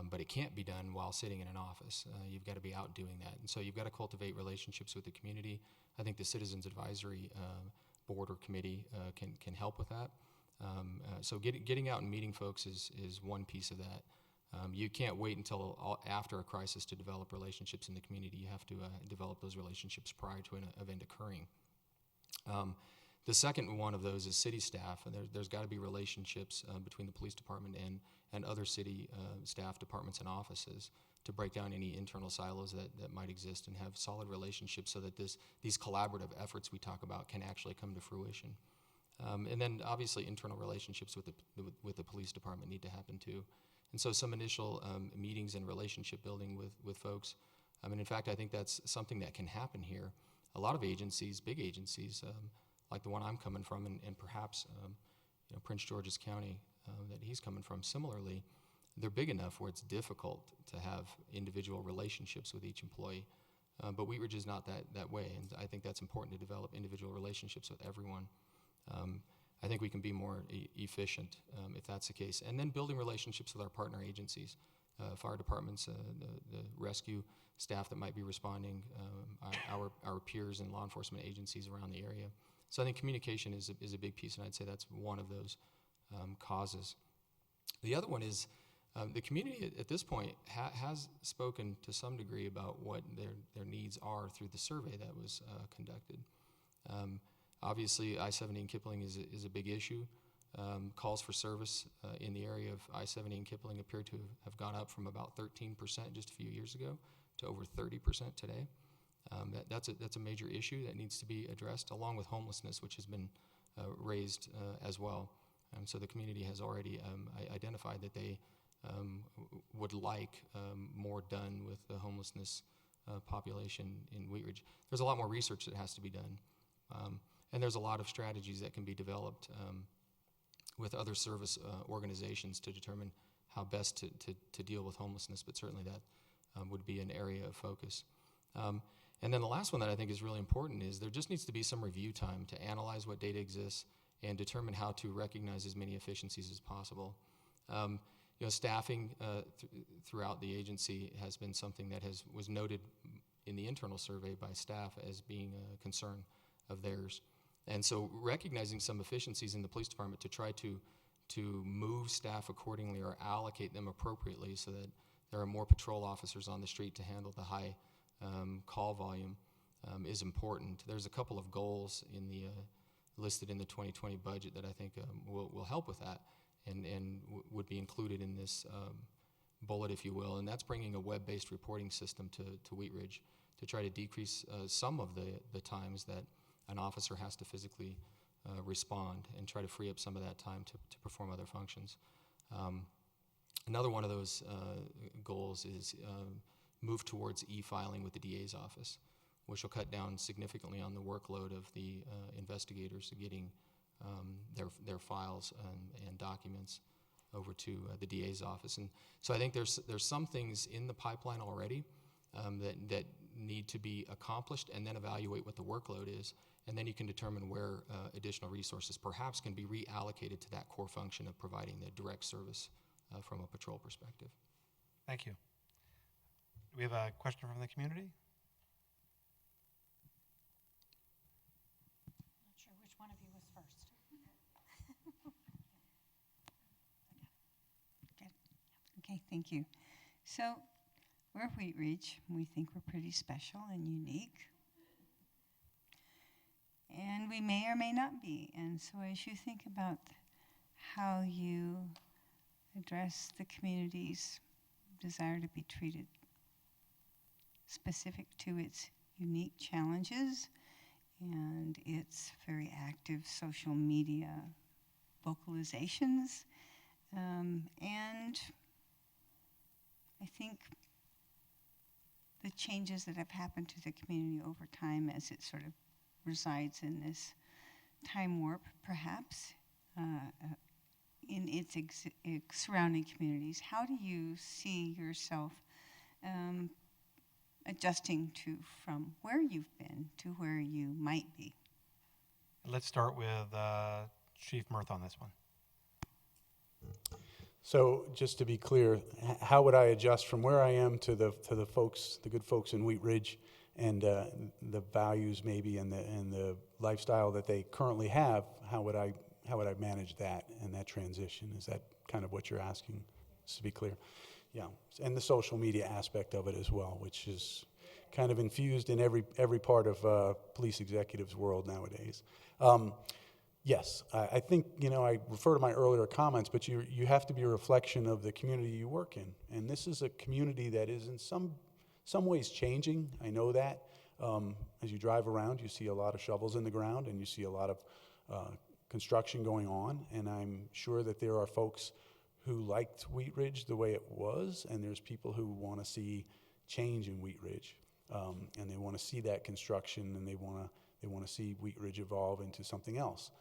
but it can't be done while sitting in an office. You've got to be out doing that, and so you've got to cultivate relationships with the community. I think the Citizens Advisory Board or committee can help with that. So getting out and meeting folks is one piece of that. You can't wait until after a crisis to develop relationships in the community. You have to develop those relationships prior to an event occurring. The second one of those is city staff, and there's got to be relationships between the police department and other city staff departments and offices to break down any internal silos that might exist and have solid relationships so that these collaborative efforts we talk about can actually come to fruition. And then obviously internal relationships with the police department need to happen too. And so some initial meetings and relationship building with folks. In fact, I think that's something that can happen here. A lot of agencies, big agencies, like the one I'm coming from, and perhaps Prince George's County that he's coming from, similarly, they're big enough where it's difficult to have individual relationships with each employee. But Wheat Ridge is not that way, and I think that's important to develop individual relationships with everyone. I think we can be more efficient if that's the case. And then building relationships with our partner agencies, fire departments, the rescue staff that might be responding, our peers and law enforcement agencies around the area. So I think communication is a big piece, and I'd say that's one of those causes. The other one is the community at this point has spoken to some degree about what their needs are through the survey that was conducted. Obviously, I-70 and Kipling is a big issue. Calls for service in the area of I-70 and Kipling appear to have gone up from about 13% just a few years ago to over 30% today. That's a major issue that needs to be addressed, along with homelessness, which has been raised as well. So the community has already identified that they would like more done with the homelessness population in Wheat Ridge. There's a lot more research that has to be done. And there's a lot of strategies that can be developed with other service organizations to determine how best to deal with homelessness, but certainly that would be an area of focus. And then the last one that I think is really important is there just needs to be some review time to analyze what data exists and determine how to recognize as many efficiencies as possible. Staffing throughout the agency has been something that was noted in the internal survey by staff as being a concern of theirs. And so recognizing some efficiencies in the police department to try to move staff accordingly or allocate them appropriately so that there are more patrol officers on the street to handle the high call volume is important. There's a couple of goals listed in the 2020 budget that I think will help with that and would be included in this bullet, if you will, and that's bringing a web-based reporting system to Wheat Ridge to try to decrease some of the times that an officer has to physically respond and try to free up some of that time to perform other functions. Another one of those goals is move towards e-filing with the DA's office, which will cut down significantly on the workload of the investigators getting their files and documents over to the DA's office. And so I think there's some things in the pipeline already that need to be accomplished, and then evaluate what the workload is, and then you can determine where additional resources perhaps can be reallocated to that core function of providing the direct service from a patrol perspective. Thank you. Do we have a question from the community? Not sure which one of you was first. Okay, thank you. So, we're Wheat Ridge. We think we're pretty special and unique. And we may or may not be. And so, as you think about how you address the community's desire to be treated specific to its unique challenges and its very active social media vocalizations, and I think the changes that have happened to the community over time as it sort of resides in this time warp, perhaps, in its surrounding communities. How do you see yourself adjusting to from where you've been to where you might be? Let's start with Chief Mirth on this one. So just to be clear, how would I adjust from where I am to the folks, the good folks in Wheat Ridge, and the values maybe and the lifestyle that they currently have? How would I manage that and that transition? Is that kind of what you're asking? Just to be clear, yeah, and the social media aspect of it as well, which is kind of infused in every part of police executives' world nowadays. Yes, I think, I refer to my earlier comments, but you have to be a reflection of the community you work in. And this is a community that is in some ways changing. I know that. As you drive around, you see a lot of shovels in the ground, and you see a lot of construction going on. And I'm sure that there are folks who liked Wheat Ridge the way it was, and there's people who want to see change in Wheat Ridge. And they want to see that construction, and they want to see Wheat Ridge evolve into something else.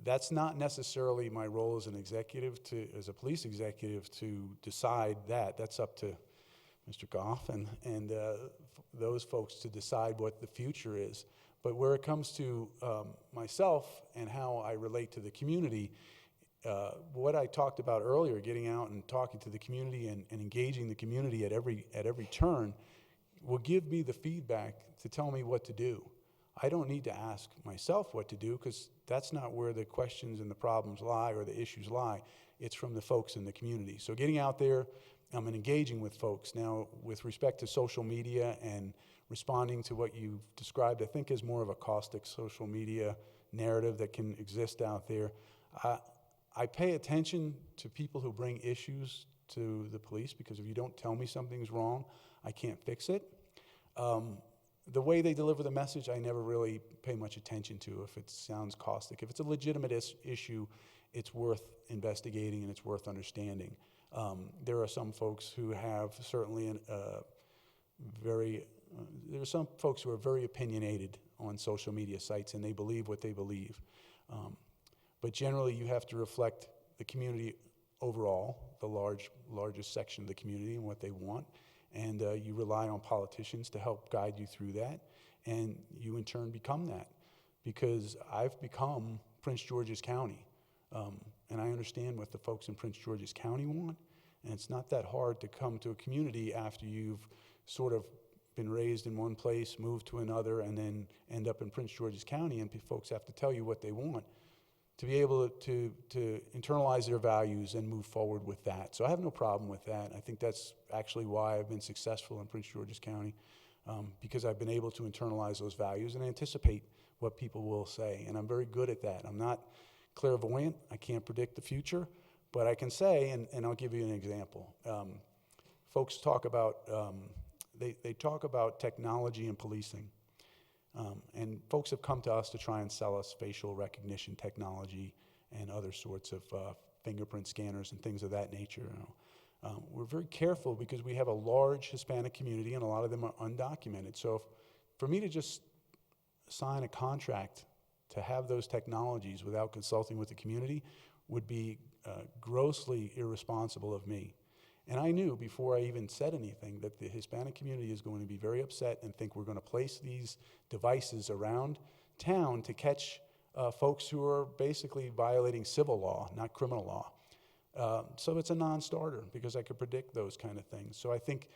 That's not necessarily my role as an executive, as a police executive, to decide that. That's up to Mr. Goff and those folks to decide what the future is. But where it comes to myself and how I relate to the community, what I talked about earlier, getting out and talking to the community and engaging the community at every turn, will give me the feedback to tell me what to do. I don't need to ask myself what to do, because that's not where the questions and the problems lie or the issues lie. It's from the folks in the community. So getting out there and engaging with folks. Now, with respect to social media and responding to what you've described, I think is more of a caustic social media narrative that can exist out there. I pay attention to people who bring issues to the police, because if you don't tell me something's wrong, I can't fix it. The way they deliver the message, I never really pay much attention to if it sounds caustic. If it's a legitimate issue, it's worth investigating and it's worth understanding. There are some folks who have certainly there are some folks who are very opinionated on social media sites, and they believe what they believe. But generally, you have to reflect the community overall, the largest section of the community and what they want. And you rely on politicians to help guide you through that, and you in turn become that, because I've become Prince George's County, and I understand what the folks in Prince George's County want, and it's not that hard to come to a community after you've sort of been raised in one place, moved to another, and then end up in Prince George's County, and folks have to tell you what they want, to be able to internalize their values and move forward with that. So I have no problem with that. I think that's actually why I've been successful in Prince George's County, because I've been able to internalize those values and anticipate what people will say, and I'm very good at that. I'm not clairvoyant. I can't predict the future, but I can say, and I'll give you an example. Folks talk about, they talk about technology and policing. And folks have come to us to try and sell us facial recognition technology and other sorts of fingerprint scanners and things of that nature. We're very careful because we have a large Hispanic community, and a lot of them are undocumented. So for me to just sign a contract to have those technologies without consulting with the community would be grossly irresponsible of me. And I knew before I even said anything that the Hispanic community is going to be very upset and think we're going to place these devices around town to catch folks who are basically violating civil law, not criminal law. So it's a non-starter because I could predict those kind of things. So I think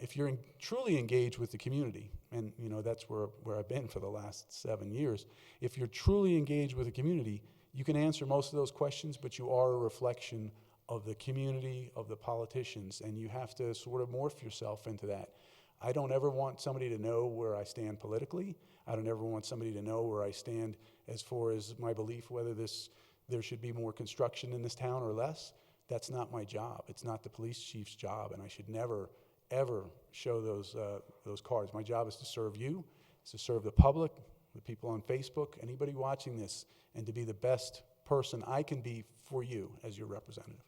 if you're truly engaged with the community, and that's where I've been for the last 7 years, if you're truly engaged with the community, you can answer most of those questions, but you are a reflection of the community, of the politicians, and you have to sort of morph yourself into that. I don't ever want somebody to know where I stand politically. I don't ever want somebody to know where I stand as far as my belief whether there should be more construction in this town or less. That's not my job. It's not the police chief's job, and I should never, ever show those cards. My job is to serve you, is to serve the public, the people on Facebook, anybody watching this, and to be the best person I can be for you as your representative.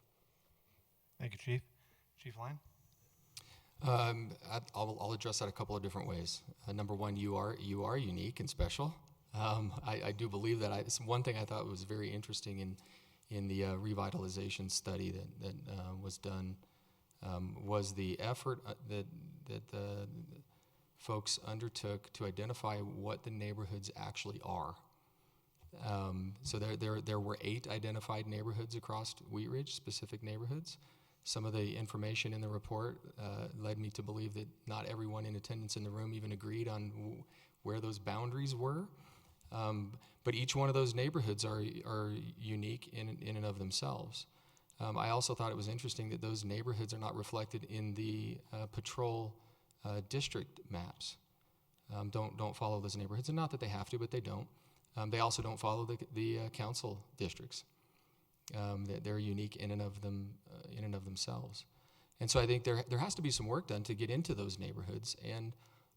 Thank you, Chief. Chief Lyon? I'll address that a couple of different ways. Number one, you are unique and special. I do believe that. It's one thing I thought was very interesting in the revitalization study that was done was the effort that the folks undertook to identify what the neighborhoods actually are. So there were 8 identified neighborhoods across Wheat Ridge, specific neighborhoods. Some of the information in the report led me to believe that not everyone in attendance in the room even agreed on where those boundaries were. But each one of those neighborhoods are unique in and of themselves. I also thought it was interesting that those neighborhoods are not reflected in the patrol district maps. Don't follow those neighborhoods, and not that they have to, but they don't. They also don't follow the council districts. They're unique in and of themselves. And so I think there has to be some work done to get into those neighborhoods and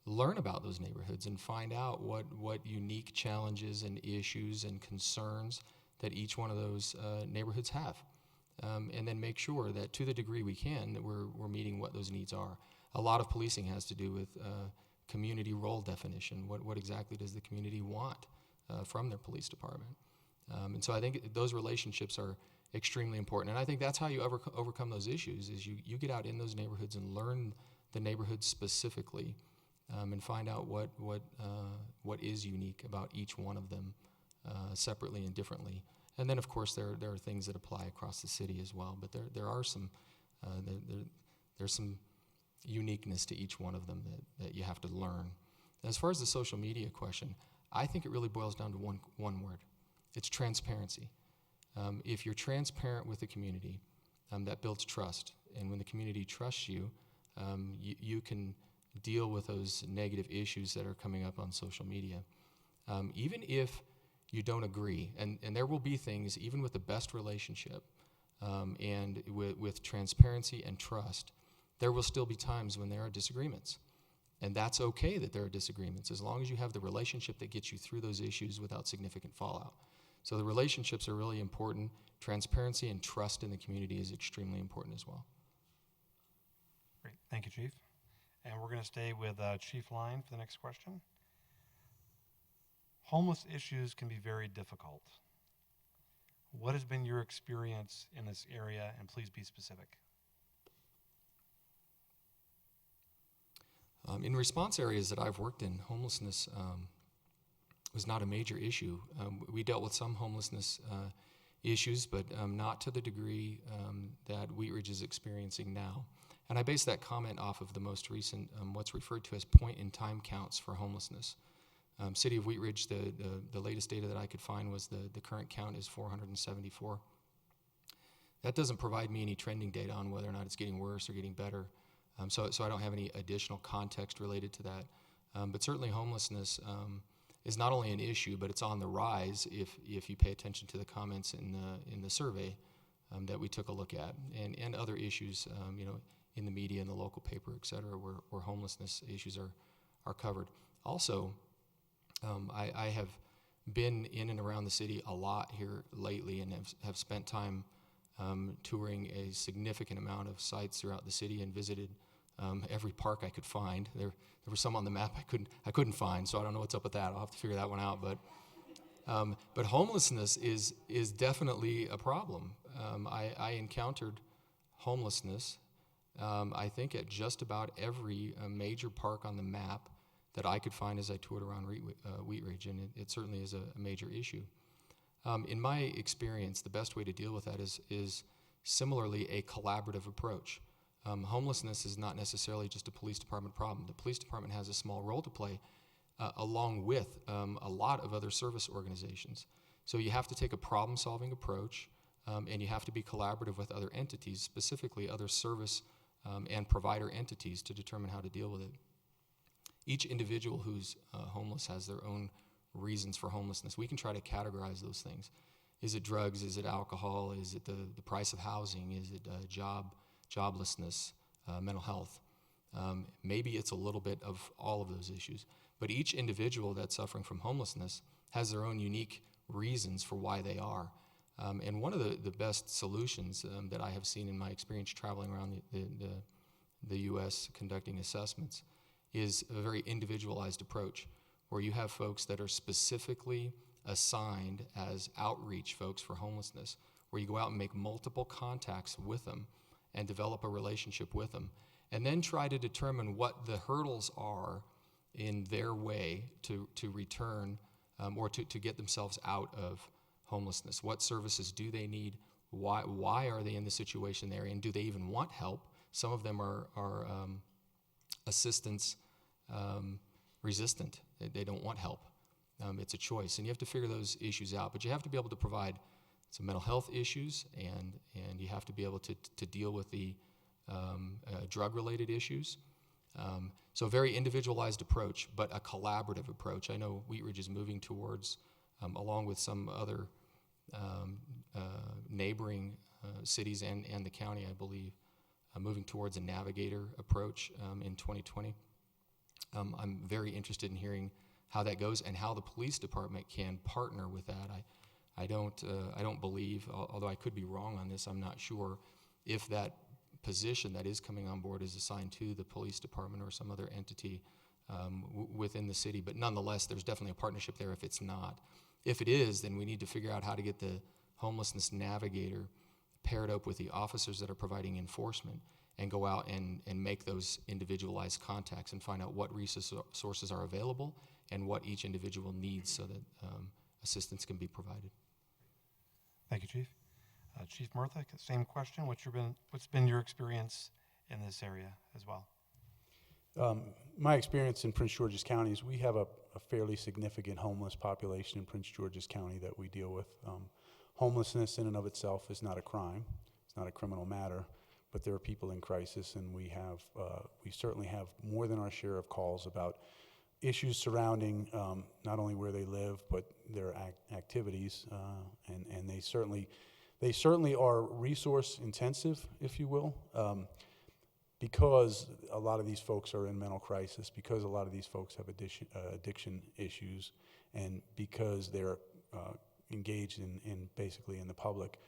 learn about those neighborhoods and find out what unique challenges and issues and concerns that each one of those neighborhoods have. And then make sure that to the degree we can, that we're meeting what those needs are. A lot of policing has to do with community role definition. What exactly does the community want from their police department? And so I think those relationships are extremely important. And I think that's how you overcome those issues, is you get out in those neighborhoods and learn the neighborhoods specifically, and find out what is unique about each one of them separately and differently. And then, of course, there are things that apply across the city as well. But there are some there's some uniqueness to each one of them that you have to learn. As far as the social media question, I think it really boils down to one word. It's transparency. If you're transparent with the community, that builds trust. And when the community trusts you, you can deal with those negative issues that are coming up on social media. Even if you don't agree, and there will be things, even with the best relationship, and with transparency and trust, there will still be times when there are disagreements. And that's okay that there are disagreements, as long as you have the relationship that gets you through those issues without significant fallout. So the relationships are really important. Transparency and trust in the community is extremely important as well. Great. Thank you, Chief. And we're going to stay with Chief Lyon for the next question. Homeless issues can be very difficult. What has been your experience in this area, and please be specific? In response areas that I've worked in, homelessness was not a major issue. We dealt with some homelessness issues, but not to the degree that Wheat Ridge is experiencing now. And I base that comment off of the most recent, what's referred to as point-in-time counts for homelessness. City of Wheat Ridge, the latest data that I could find was the current count is 474. That doesn't provide me any trending data on whether or not it's getting worse or getting better. So I don't have any additional context related to that. But certainly homelessness is not only an issue, but it's on the rise if you pay attention to the comments in the survey that we took a look at, and other issues, in the media, in the local paper, et cetera, where homelessness issues are covered. Also, I have been in and around the city a lot here lately, and have spent time touring a significant amount of sites throughout the city, and visited every park I could find. There were some on the map I couldn't find, so I don't know what's up with that. I'll have to figure that one out. But homelessness is definitely a problem. I encountered homelessness, I think, at just about every major park on the map that I could find as I toured around Wheat Ridge, and it certainly is a major issue. In my experience, the best way to deal with that is similarly a collaborative approach. Homelessness is not necessarily just a police department problem. The police department has a small role to play along with a lot of other service organizations. So you have to take a problem-solving approach, and you have to be collaborative with other entities, specifically other service and provider entities, to determine how to deal with it. Each individual who's homeless has their own reasons for homelessness. We can try to categorize those things. Is it drugs? Is it alcohol? Is it the price of housing? Is it joblessness, mental health? Maybe it's a little bit of all of those issues. But each individual that's suffering from homelessness has their own unique reasons for why they are. And one of the best solutions that I have seen in my experience traveling around the U.S. conducting assessments is a very individualized approach, where you have folks that are specifically assigned as outreach folks for homelessness, where you go out and make multiple contacts with them and develop a relationship with them, and then try to determine what the hurdles are in their way to return or to get themselves out of homelessness. What services do they need? Why are they in the situation they're in? Do they even want help? Some of them are assistance resistant. They don't want help. It's a choice, and you have to figure those issues out. But you have to be able to provide some mental health issues, and you have to be able to deal with the drug-related issues. So a very individualized approach, but a collaborative approach. I know Wheat Ridge is moving towards, along with some other neighboring cities and the county, I believe, moving towards a navigator approach in 2020. I'm very interested in hearing how that goes and how the police department can partner with that. I don't believe, although I could be wrong on this, I'm not sure if that position that is coming on board is assigned to the police department or some other entity within the city. But nonetheless, there's definitely a partnership there if it's not. If it is, then we need to figure out how to get the homelessness navigator paired up with the officers that are providing enforcement and go out and make those individualized contacts and find out what resources are available and what each individual needs so that assistance can be provided. Thank you, Chief. Chief Murtha, same question. What's been your experience in this area as well? My experience in Prince George's County is we have a fairly significant homeless population in Prince George's County that we deal with. Homelessness in and of itself is not a crime. It's not a criminal matter, but there are people in crisis, and we certainly have more than our share of calls about issues surrounding not only where they live, but their activities, and they certainly are resource intensive, if you will, because a lot of these folks are in mental crisis, because a lot of these folks have addiction issues, and because they're engaged in basically in the public.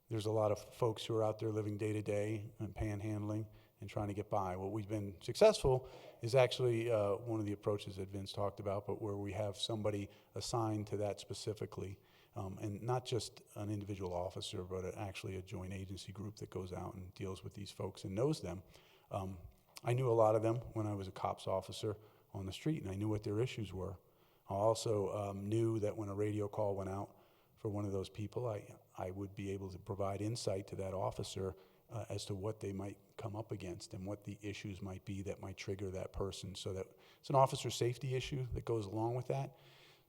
There's a lot of folks who are out there living day to day and panhandling and trying to get by. What we've been successful is actually one of the approaches that Vince talked about, but where we have somebody assigned to that specifically, and not just an individual officer, but actually a joint agency group that goes out and deals with these folks and knows them. I knew a lot of them when I was a cops officer on the street, and I knew what their issues were. I also knew that when a radio call went out for one of those people, I would be able to provide insight to that officer as to what they might come up against and what the issues might be that might trigger that person. So that it's an officer safety issue that goes along with that.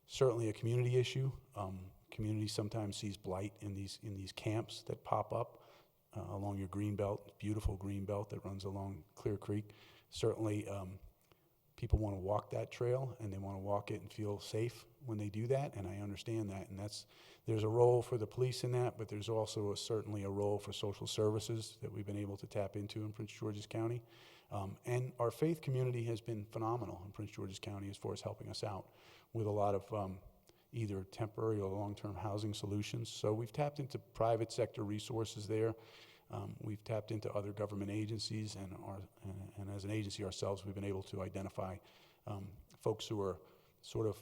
Certainly a community issue. Community sometimes sees blight in these camps that pop up along your green belt, beautiful green belt that runs along Clear Creek. Certainly people want to walk that trail, and they want to walk it and feel safe when they do that, and I understand that. And there's a role for the police in that, but there's also certainly a role for social services that we've been able to tap into in Prince George's County. And our faith community has been phenomenal in Prince George's County as far as helping us out with a lot of either temporary or long-term housing solutions. So we've tapped into private sector resources there. We've tapped into other government agencies, and as an agency ourselves, we've been able to identify folks who are sort of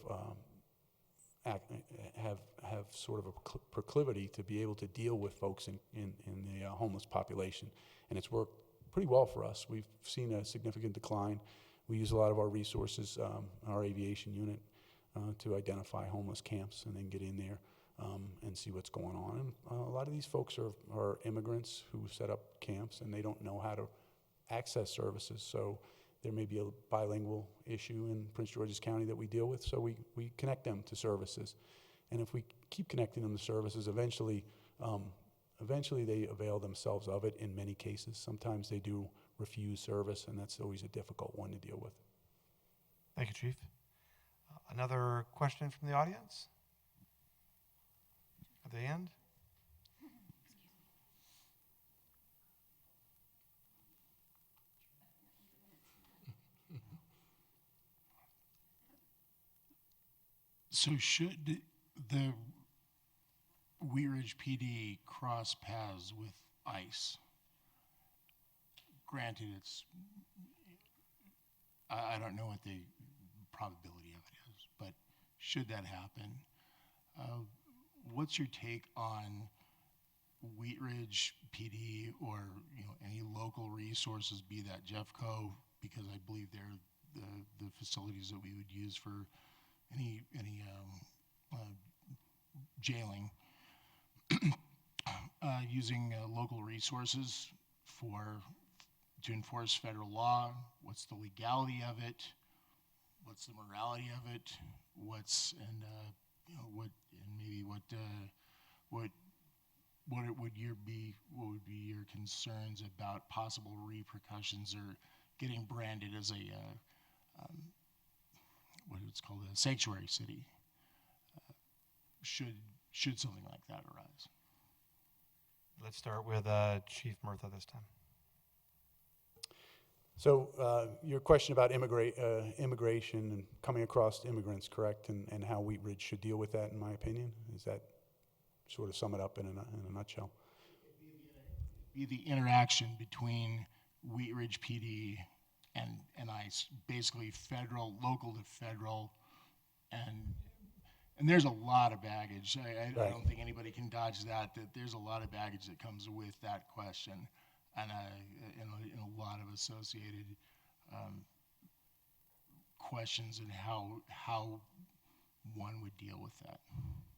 have sort of a proclivity to be able to deal with folks in the homeless population. And it's worked pretty well for us. We've seen a significant decline. We use a lot of our resources, our aviation unit, to identify homeless camps and then get in there and see what's going on. And a lot of these folks are immigrants who set up camps and they don't know how to access services. So there may be a bilingual issue in Prince George's County that we deal with, so we connect them to services. And if we keep connecting them to services, eventually they avail themselves of it in many cases. Sometimes they do refuse service, and that's always a difficult one to deal with. Thank you, Chief. Another question from the audience? At the end? So should the Wheat Ridge PD cross paths with ICE? Granted, I don't know what the probability of it is, but should that happen, what's your take on Wheat Ridge PD or any local resources, be that Jeffco, because I believe they're the facilities that we would use for any jailing, using local resources to enforce federal law? What's the legality of it? What's the morality of it? What would be your concerns about possible repercussions or getting branded as what it's called, a sanctuary city, should something like that arise? Let's start with Chief Murtha this time. So your question about immigration and coming across immigrants, correct, and how Wheat Ridge should deal with that, in my opinion? Is that sort of sum it up in a nutshell? Be the interaction between Wheat Ridge PD and ICE, basically local to federal, and there's a lot of baggage. I don't think anybody can dodge that there's a lot of baggage that comes with that question, and a lot of associated questions and how one would deal with that.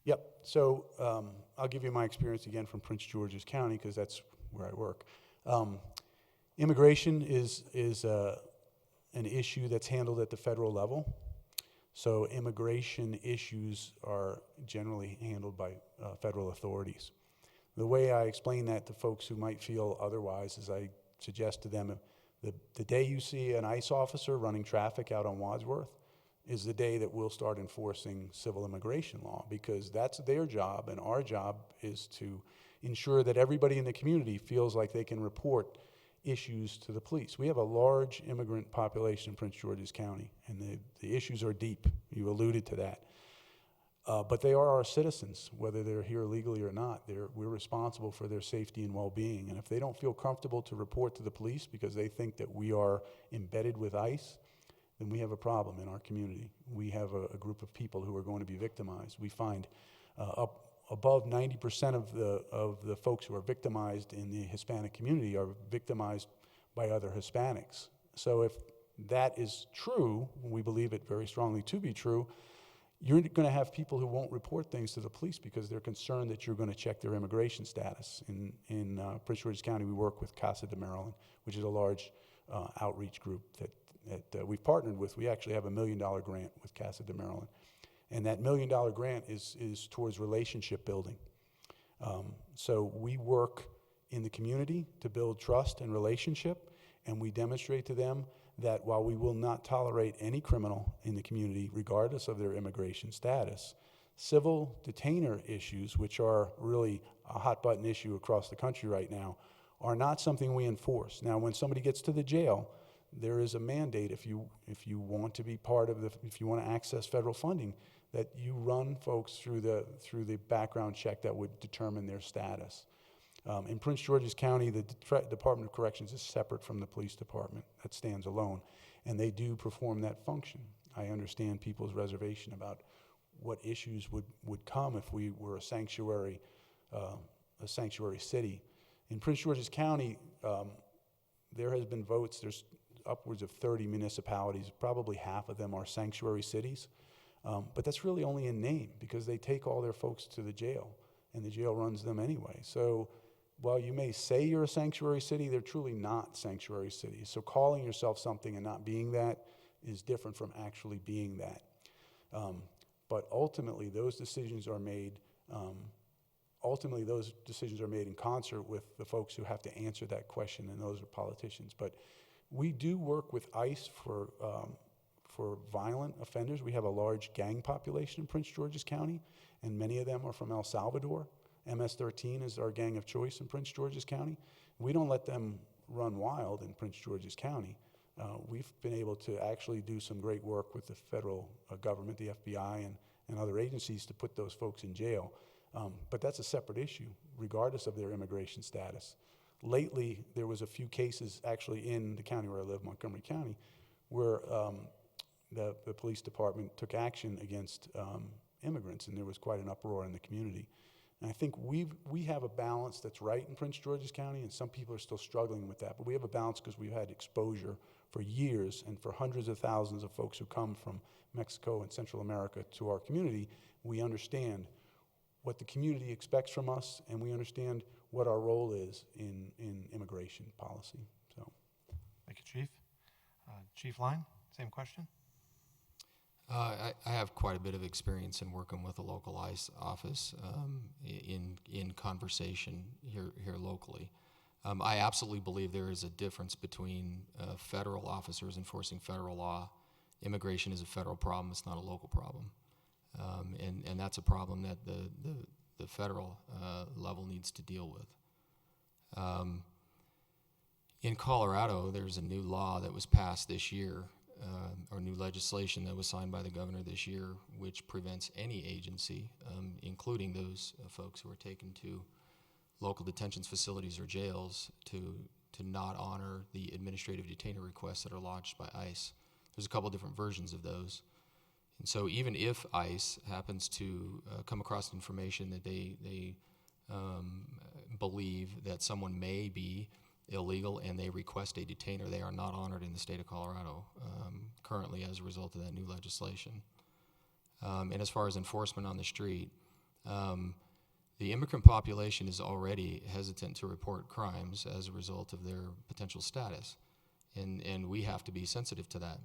Yep. So I'll give you my experience again from Prince George's County, because that's where I work. Immigration is an issue that's handled at the federal level. So immigration issues are generally handled by federal authorities. The way I explain that to folks who might feel otherwise is I suggest to them the day you see an ICE officer running traffic out on Wadsworth is the day that we'll start enforcing civil immigration law, because that's their job, and our job is to ensure that everybody in the community feels like they can report issues to the police. We have a large immigrant population in Prince George's County, and the issues are deep. You alluded to that. But they are our citizens, whether they're here legally or not. We're responsible for their safety and well-being. And if they don't feel comfortable to report to the police because they think that we are embedded with ICE, then we have a problem in our community. We have a group of people who are going to be victimized. We find above 90% of the folks who are victimized in the Hispanic community are victimized by other Hispanics. So if that is true, we believe it very strongly to be true, you're going to have people who won't report things to the police because they're concerned that you're going to check their immigration status. In Prince George's County, we work with Casa de Maryland, which is a large outreach group that we've partnered with. We actually have $1 million grant with Casa de Maryland. And that $1 million grant is towards relationship building. So we work in the community to build trust and relationship, and we demonstrate to them that while we will not tolerate any criminal in the community, regardless of their immigration status, civil detainer issues, which are really a hot button issue across the country right now, are not something we enforce. Now, when somebody gets to the jail, there is a mandate if you want to be part of if you want to access federal funding, that you run folks through the background check that would determine their status. In Prince George's County, the Department of Corrections is separate from the police department. That stands alone, and they do perform that function. I understand people's reservation about what issues would come if we were a sanctuary city. In Prince George's County, there has been votes. There's upwards of 30 municipalities. Probably half of them are sanctuary cities. But that's really only in name, because they take all their folks to the jail, and the jail runs them anyway. So while you may say you're a sanctuary city, they're truly not sanctuary cities. So calling yourself something and not being that is different from actually being that. But ultimately, those decisions are made. In concert with the folks who have to answer that question, and those are politicians. But we do work with ICE for violent offenders. We have a large gang population in Prince George's County, and many of them are from El Salvador. MS-13 is our gang of choice in Prince George's County. We don't let them run wild in Prince George's County. We've been able to actually do some great work with the federal government, the FBI, and other agencies to put those folks in jail. But that's a separate issue, regardless of their immigration status. Lately, there was a few cases actually in the county where I live, Montgomery County, where the police department took action against immigrants, and there was quite an uproar in the community. And I think we have a balance that's right in Prince George's County, and some people are still struggling with that. But we have a balance because we've had exposure for years, and for hundreds of thousands of folks who come from Mexico and Central America to our community, we understand what the community expects from us, and we understand what our role is in immigration policy. So, Thank you, Chief. Chief Line, same question. I have quite a bit of experience in working with a local ICE office in conversation here locally. I absolutely believe there is a difference between federal officers enforcing federal law. Immigration is a federal problem; it's not a local problem, and that's a problem that the federal level needs to deal with. In Colorado, there's a new law that was passed this year, or new legislation that was signed by the governor this year, which prevents any agency, including those folks who are taken to local detention facilities or jails, to not honor the administrative detainer requests that are lodged by ICE. There's a couple different versions of those. And so even if ICE happens to come across information that they believe that someone may be illegal and they request a detainer, they are not honored in the state of Colorado currently as a result of that new legislation. And as far as enforcement on the street, the immigrant population is already hesitant to report crimes as a result of their potential status, and we have to be sensitive to that.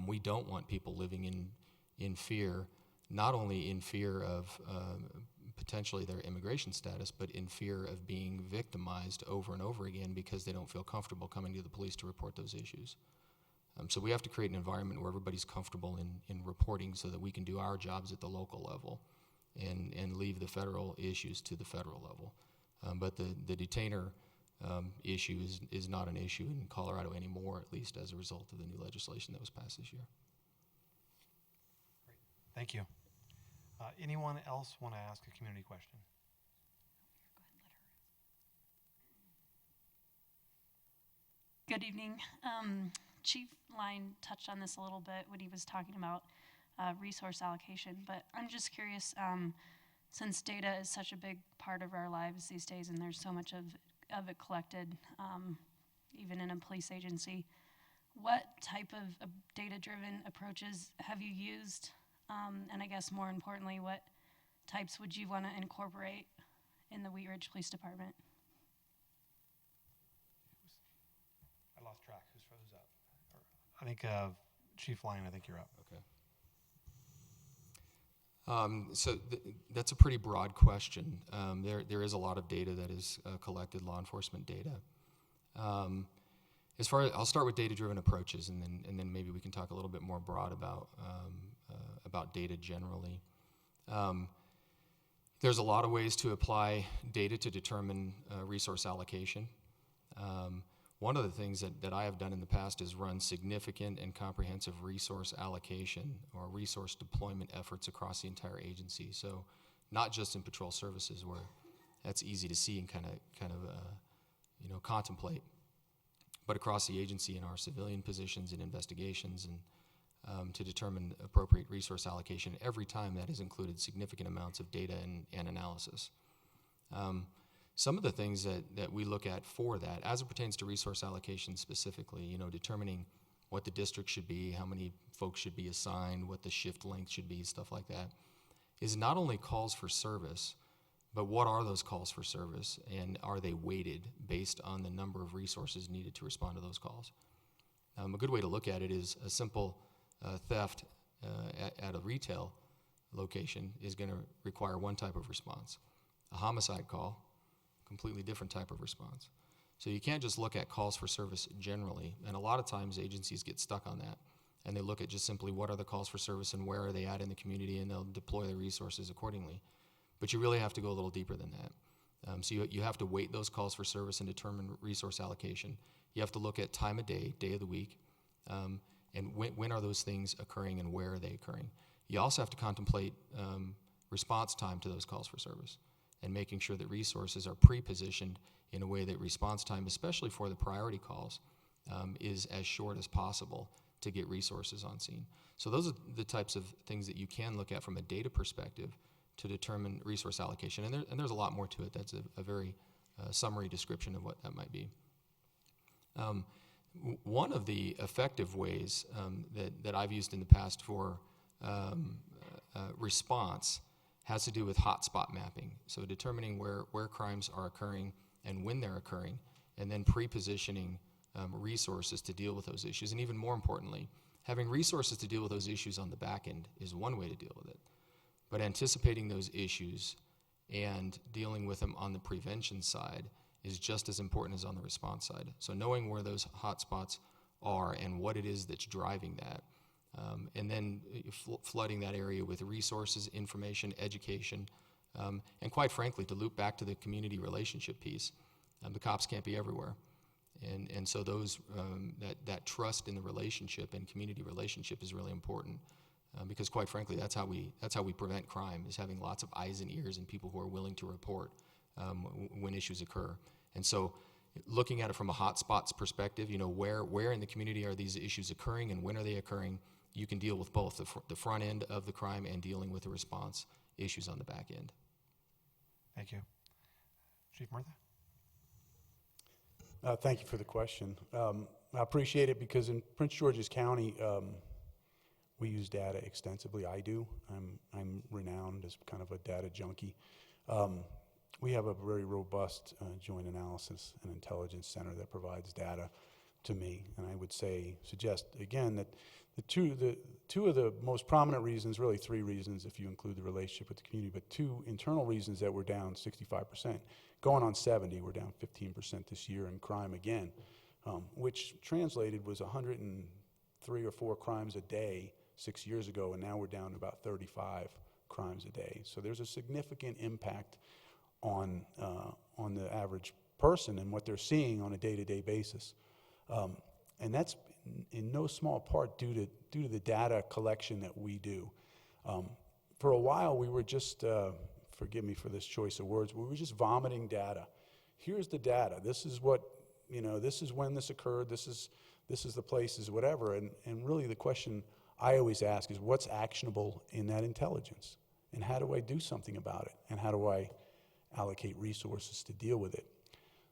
We don't want people living in fear, not only in fear of potentially their immigration status, but in fear of being victimized over and over again because they don't feel comfortable coming to the police to report those issues. So we have to create an environment where everybody's comfortable in reporting so that we can do our jobs at the local level and leave the federal issues to the federal level. But the detainer issue is not an issue in Colorado anymore, at least as a result of the new legislation that was passed this year. Great. Thank you. Anyone else want to ask a community question? Good evening. Chief Line touched on this a little bit when he was talking about resource allocation, but I'm just curious, since data is such a big part of our lives these days and there's so much of it collected, even in a police agency, what type of data-driven approaches have you used? And I guess more importantly, what types would you want to incorporate in the Wheat Ridge Police Department? I lost track. Who's up? I think Chief Lyon, I think you're up. Okay. So that's a pretty broad question. There is a lot of data that is collected, law enforcement data. As far as, I'll start with data-driven approaches, and then maybe we can talk a little bit more broad about data generally. There's a lot of ways to apply data to determine resource allocation. One of the things that I have done in the past is run significant and comprehensive resource allocation or resource deployment efforts across the entire agency. So not just in patrol services where that's easy to see and kind of contemplate, but across the agency in our civilian positions and investigations to determine appropriate resource allocation. Every time that has included significant amounts of data and analysis. Some of the things that we look at for that, as it pertains to resource allocation specifically, determining what the district should be, how many folks should be assigned, what the shift length should be, stuff like that, is not only calls for service, but what are those calls for service, and are they weighted based on the number of resources needed to respond to those calls? A good way to look at it is a simple theft at a retail location is going to require one type of response. A homicide call, completely different type of response. So you can't just look at calls for service generally, and a lot of times agencies get stuck on that, and they look at just simply what are the calls for service and where are they at in the community, and they'll deploy the resources accordingly. But you really have to go a little deeper than that. So you have to weight those calls for service and determine resource allocation. You have to look at time of day of the week, and when are those things occurring and where are they occurring. You also have to contemplate response time to those calls for service and making sure that resources are pre-positioned in a way that response time, especially for the priority calls, is as short as possible to get resources on scene. So those are the types of things that you can look at from a data perspective to determine resource allocation. And there's a lot more to it. That's a very summary description of what that might be. One of the effective ways that I've used in the past for response has to do with hotspot mapping. So determining where crimes are occurring and when they're occurring, and then pre-positioning resources to deal with those issues. And even more importantly, having resources to deal with those issues on the back end is one way to deal with it. But anticipating those issues and dealing with them on the prevention side is just as important as on the response side. So knowing where those hotspots are and what it is that's driving that, and then flooding that area with resources, information, education, and quite frankly, to loop back to the community relationship piece, the cops can't be everywhere. And so those that trust in the relationship and community relationship is really important, because quite frankly, that's how we prevent crime, is having lots of eyes and ears and people who are willing to report when issues occur. And so looking at it from a hotspots perspective, where in the community are these issues occurring and when are they occurring, you can deal with both the front end of the crime and dealing with the response issues on the back end. Thank you. Chief Murtha? Thank you for the question. I appreciate it because in Prince George's County, we use data extensively. I do. I'm renowned as kind of a data junkie. We have a very robust joint analysis and intelligence center that provides data to me, and I would suggest again that the two of the most prominent reasons, really three reasons if you include the relationship with the community, but two internal reasons that we're down 65%. Going on 70, we're down 15% this year in crime again, which translated was 103 or 4 crimes a day 6 years ago, and now we're down to about 35 crimes a day. So there's a significant impact on the average person and what they're seeing on a day-to-day basis. And that's in no small part due to the data collection that we do. For a while, we were just, forgive me for this choice of words, we were just vomiting data. Here's the data. This is what, this is when this occurred, this is the places, whatever. And really the question I always ask is what's actionable in that intelligence? And how do I do something about it? And how do I allocate resources to deal with it?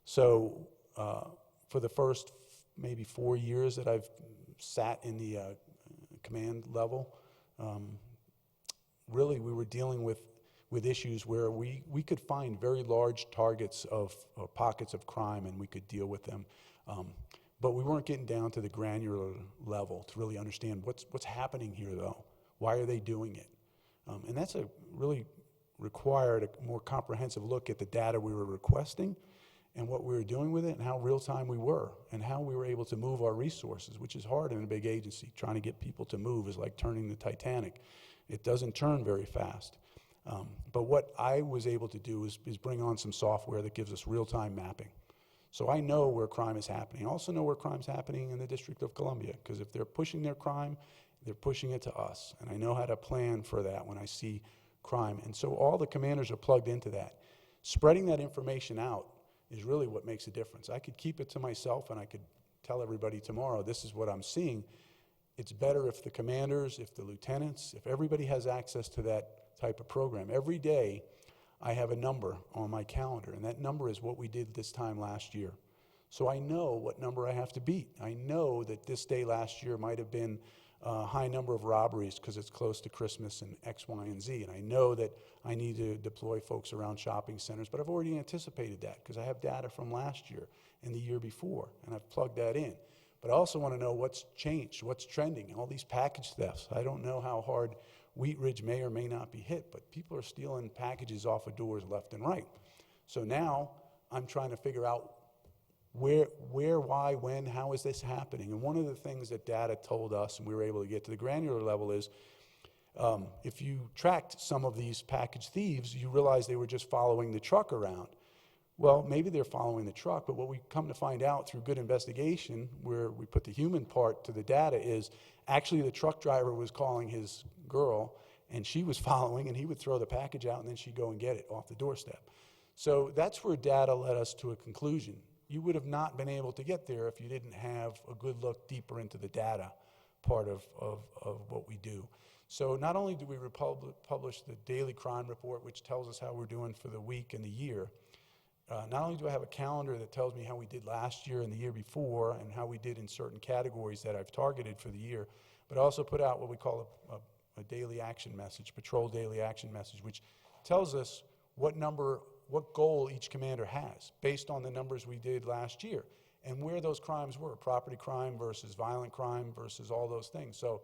So for the first maybe 4 years that I've sat in the command level, really we were dealing with issues where we could find very large targets of pockets of crime and we could deal with them. But we weren't getting down to the granular level to really understand what's happening here though. Why are they doing it? And that's really required a more comprehensive look at the data we were requesting and what we were doing with it and how real time we were and how we were able to move our resources, which is hard in a big agency. Trying to get people to move is like turning the Titanic. It doesn't turn very fast. But what I was able to do is bring on some software that gives us real-time mapping. So I know where crime is happening. I also know where crime's happening in the District of Columbia, because if they're pushing their crime, they're pushing it to us. And I know how to plan for that when I see crime. And so all the commanders are plugged into that. Spreading that information out is really what makes a difference. I could keep it to myself and I could tell everybody tomorrow, this is what I'm seeing. it's better if the commanders, if the lieutenants, if everybody has access to that type of program. Every day, I have a number on my calendar, and that number is what we did this time last year. So I know what number I have to beat. I know that this day last year might have been a high number of robberies because it's close to Christmas and X, Y, and Z. And I know that I need to deploy folks around shopping centers, but I've already anticipated that because I have data from last year and the year before, and I've plugged that in. But I also want to know what's changed, what's trending, all these package thefts. I don't know how hard Wheat Ridge may or may not be hit, but people are stealing packages off of doors left and right. So now I'm trying to figure out where, why, when, how is this happening? And one of the things that data told us, and we were able to get to the granular level, is if you tracked some of these package thieves, you realize they were just following the truck around. Well, maybe they're following the truck, but what we come to find out through good investigation, where we put the human part to the data, is actually the truck driver was calling his girl, and she was following, and he would throw the package out, and then she'd go and get it off the doorstep. So that's where data led us to a conclusion. You would have not been able to get there if you didn't have a good look deeper into the data part of what we do. So not only do we publish the daily crime report, which tells us how we're doing for the week and the year, not only do I have a calendar that tells me how we did last year and the year before and how we did in certain categories that I've targeted for the year, but I also put out what we call a daily action message, patrol daily action message, which tells us what goal each commander has based on the numbers we did last year and where those crimes were, property crime versus violent crime versus all those things. So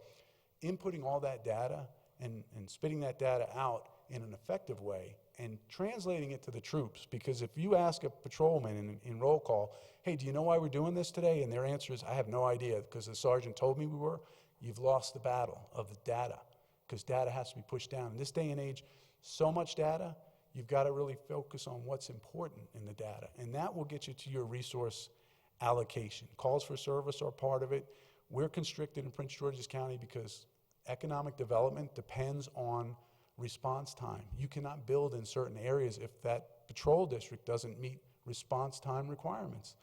inputting all that data and spitting that data out in an effective way and translating it to the troops, because if you ask a patrolman in roll call, hey, do you know why we're doing this today? And their answer is, I have no idea because the sergeant told me we were, you've lost the battle of the data, because data has to be pushed down. In this day and age, so much data, you've got to really focus on what's important in the data, and that will get you to your resource allocation. Calls for service are part of it. We're constricted in Prince George's County because economic development depends on response time. You cannot build in certain areas if that patrol district doesn't meet response time requirements.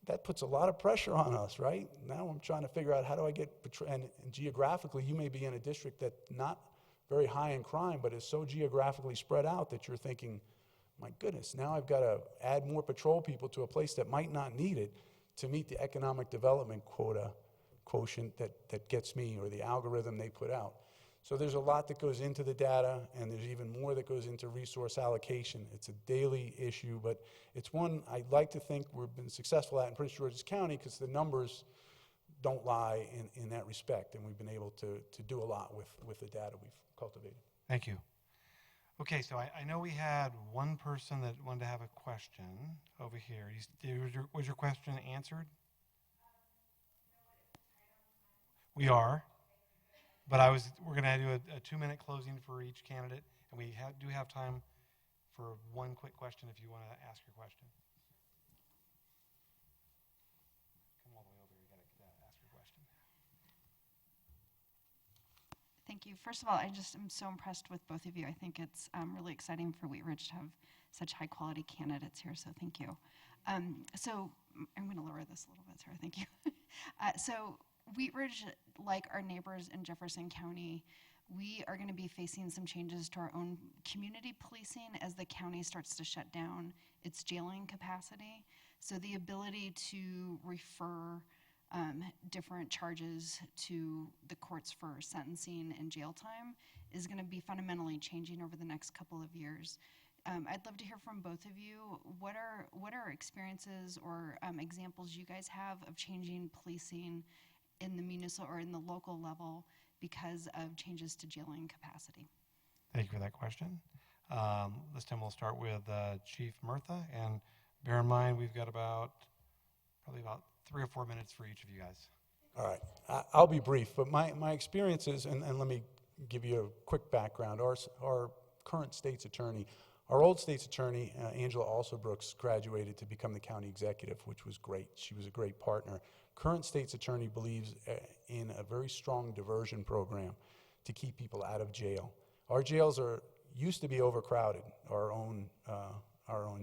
That puts a lot of pressure on us, right? Now I'm trying to figure out how do I get, and geographically you may be in a district that's not very high in crime, but is so geographically spread out that you're thinking, my goodness, now I've got to add more patrol people to a place that might not need it to meet the economic development quotient that gets me, or the algorithm they put out. So there's a lot that goes into the data, and there's even more that goes into resource allocation. It's a daily issue, but it's one I'd like to think we've been successful at in Prince George's County because the numbers don't lie in that respect, and we've been able to do a lot with the data we've cultivated. Thank you. Okay, so I know we had one person that wanted to have a question over here. Was your question answered? We are. But we're going to do a 2-minute closing for each candidate, and we do have time for one quick question if you want to ask your question. Come all the way over here. You got to ask your question. Thank you. First of all, I just am so impressed with both of you. I think it's really exciting for Wheat Ridge to have such high quality candidates here, so thank you. So I'm going to lower this a little bit, Sarah, thank you. So Wheat Ridge, like our neighbors in Jefferson County, we are going to be facing some changes to our own community policing as the county starts to shut down its jailing capacity. So the ability to refer different charges to the courts for sentencing and jail time is going to be fundamentally changing over the next couple of years. I'd love to hear from both of you. What are experiences or examples you guys have of changing policing in the municipal or in the local level because of changes to jailing capacity? Thank you for that question. This time we'll start with Chief Murtha, and bear in mind we've got probably about 3 or 4 minutes for each of you guys. All right, I'll be brief, but my experiences, and let me give you a quick background. Our current state's attorney, our old state's attorney, Angela Alsobrooks, graduated to become the county executive, which was great. She was a great partner. Current state's attorney believes in a very strong diversion program to keep people out of jail. Our jails used to be overcrowded. Our own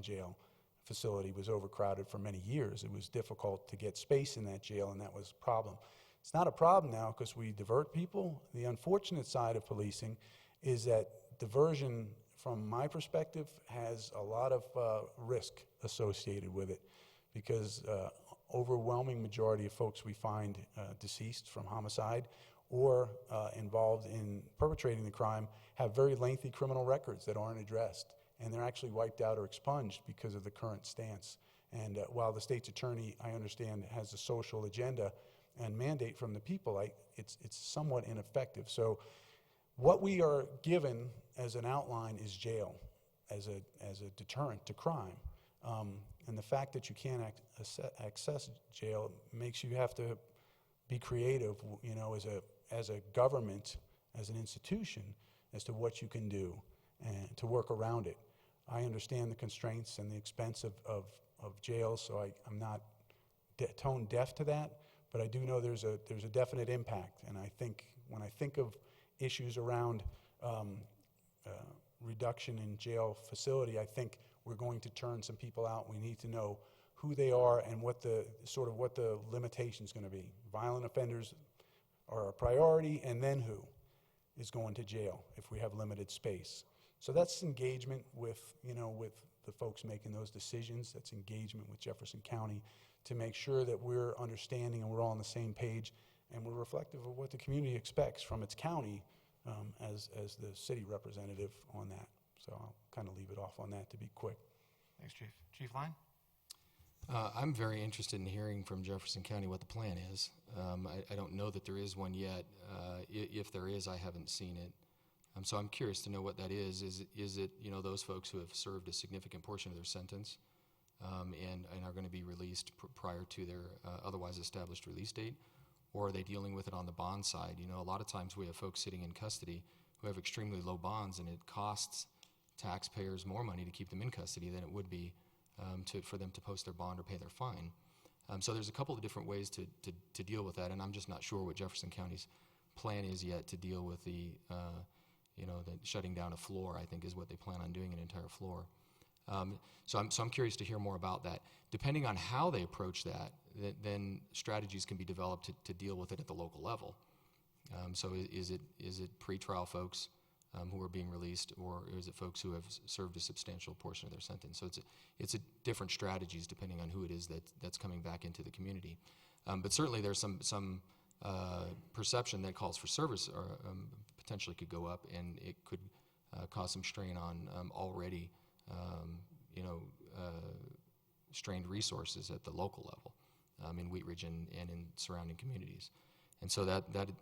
jail facility was overcrowded for many years. It was difficult to get space in that jail, and that was a problem. It's not a problem now because we divert people. The unfortunate side of policing is that diversion, from my perspective, has a lot of risk associated with it, because overwhelming majority of folks we find deceased from homicide or involved in perpetrating the crime have very lengthy criminal records that aren't addressed, and they're actually wiped out or expunged because of the current stance. And while the state's attorney, I understand, has a social agenda and mandate from the people, it's somewhat ineffective. So what we are given as an outline is jail as a deterrent to crime. And the fact that you can't access jail makes you have to be creative, you know, as a government, as an institution, as to what you can do and to work around it. I understand the constraints and the expense of jails, so I'm not tone deaf to that, but I do know there's a definite impact. And I think when I think of issues around reduction in jail facility, I think we're going to turn some people out. We need to know who they are and what the limitation is going to be. Violent offenders are a priority, and then who is going to jail if we have limited space. So that's engagement with the folks making those decisions. That's engagement with Jefferson County to make sure that we're understanding and we're all on the same page, and we're reflective of what the community expects from its county as the city representative on that. So I'll kind of leave it off on that to be quick. Thanks, Chief. Chief Line? I'm very interested in hearing from Jefferson County what the plan is. I don't know that there is one yet. If there is, I haven't seen it. So I'm curious to know what that is. Is it those folks who have served a significant portion of their sentence and are going to be released prior to their otherwise established release date? Or are they dealing with it on the bond side? A lot of times we have folks sitting in custody who have extremely low bonds, and it costs taxpayers more money to keep them in custody than it would be for them to post their bond or pay their fine. So there's a couple of different ways to deal with that, and I'm just not sure what Jefferson County's plan is yet to deal with the shutting down a floor, I think is what they plan on doing, an entire floor. So I'm curious to hear more about that. Depending on how they approach that, then strategies can be developed to deal with it at the local level. So is it pretrial folks who are being released, or is it folks who have served a substantial portion of their sentence? So it's a different strategies depending on who it is that's coming back into the community. But certainly there's some perception that calls for service or potentially could go up, and it could cause some strain on already strained resources at the local level in Wheat Ridge and in surrounding communities. And so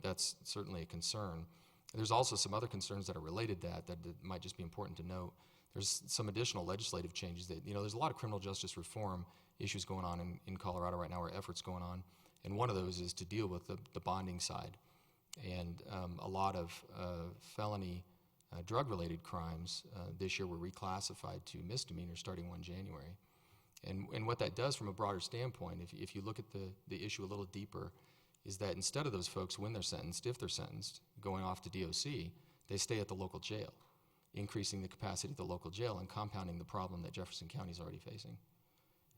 that's certainly a concern. There's also some other concerns that are related to that might just be important to note. There's some additional legislative changes that, there's a lot of criminal justice reform issues going on in Colorado right now, or efforts going on. And one of those is to deal with the bonding side. And a lot of felony drug-related crimes this year were reclassified to misdemeanors starting 1 January. And what that does from a broader standpoint, if you look at the issue a little deeper, is that instead of those folks, when they're sentenced, if they're sentenced, going off to DOC, they stay at the local jail, increasing the capacity of the local jail and compounding the problem that Jefferson County is already facing.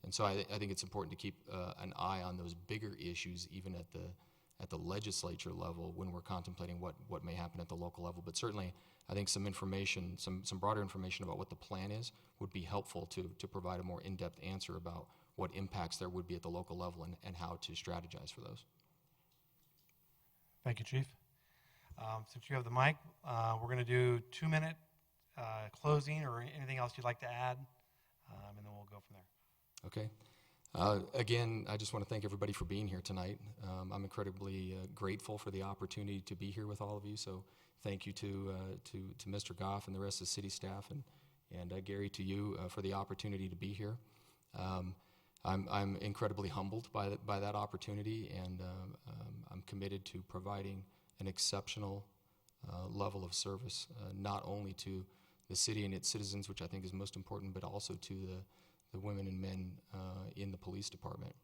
And so I think it's important to keep an eye on those bigger issues, even at the legislature level, when we're contemplating what may happen at the local level. But certainly, I think some information, some broader information about what the plan is would be helpful to provide a more in-depth answer about what impacts there would be at the local level and how to strategize for those. Thank you, Chief. Since you have the mic, we're going to do 2-minute closing or anything else you'd like to add, and then we'll go from there. Okay. Again, I just want to thank everybody for being here tonight. I'm incredibly grateful for the opportunity to be here with all of you. So thank you to Mr. Goff and the rest of the city staff, and Gary, to you for the opportunity to be here. I'm incredibly humbled by that opportunity, and I'm committed to providing an exceptional level of service, not only to the city and its citizens, which I think is most important, but also to the women and men in the police department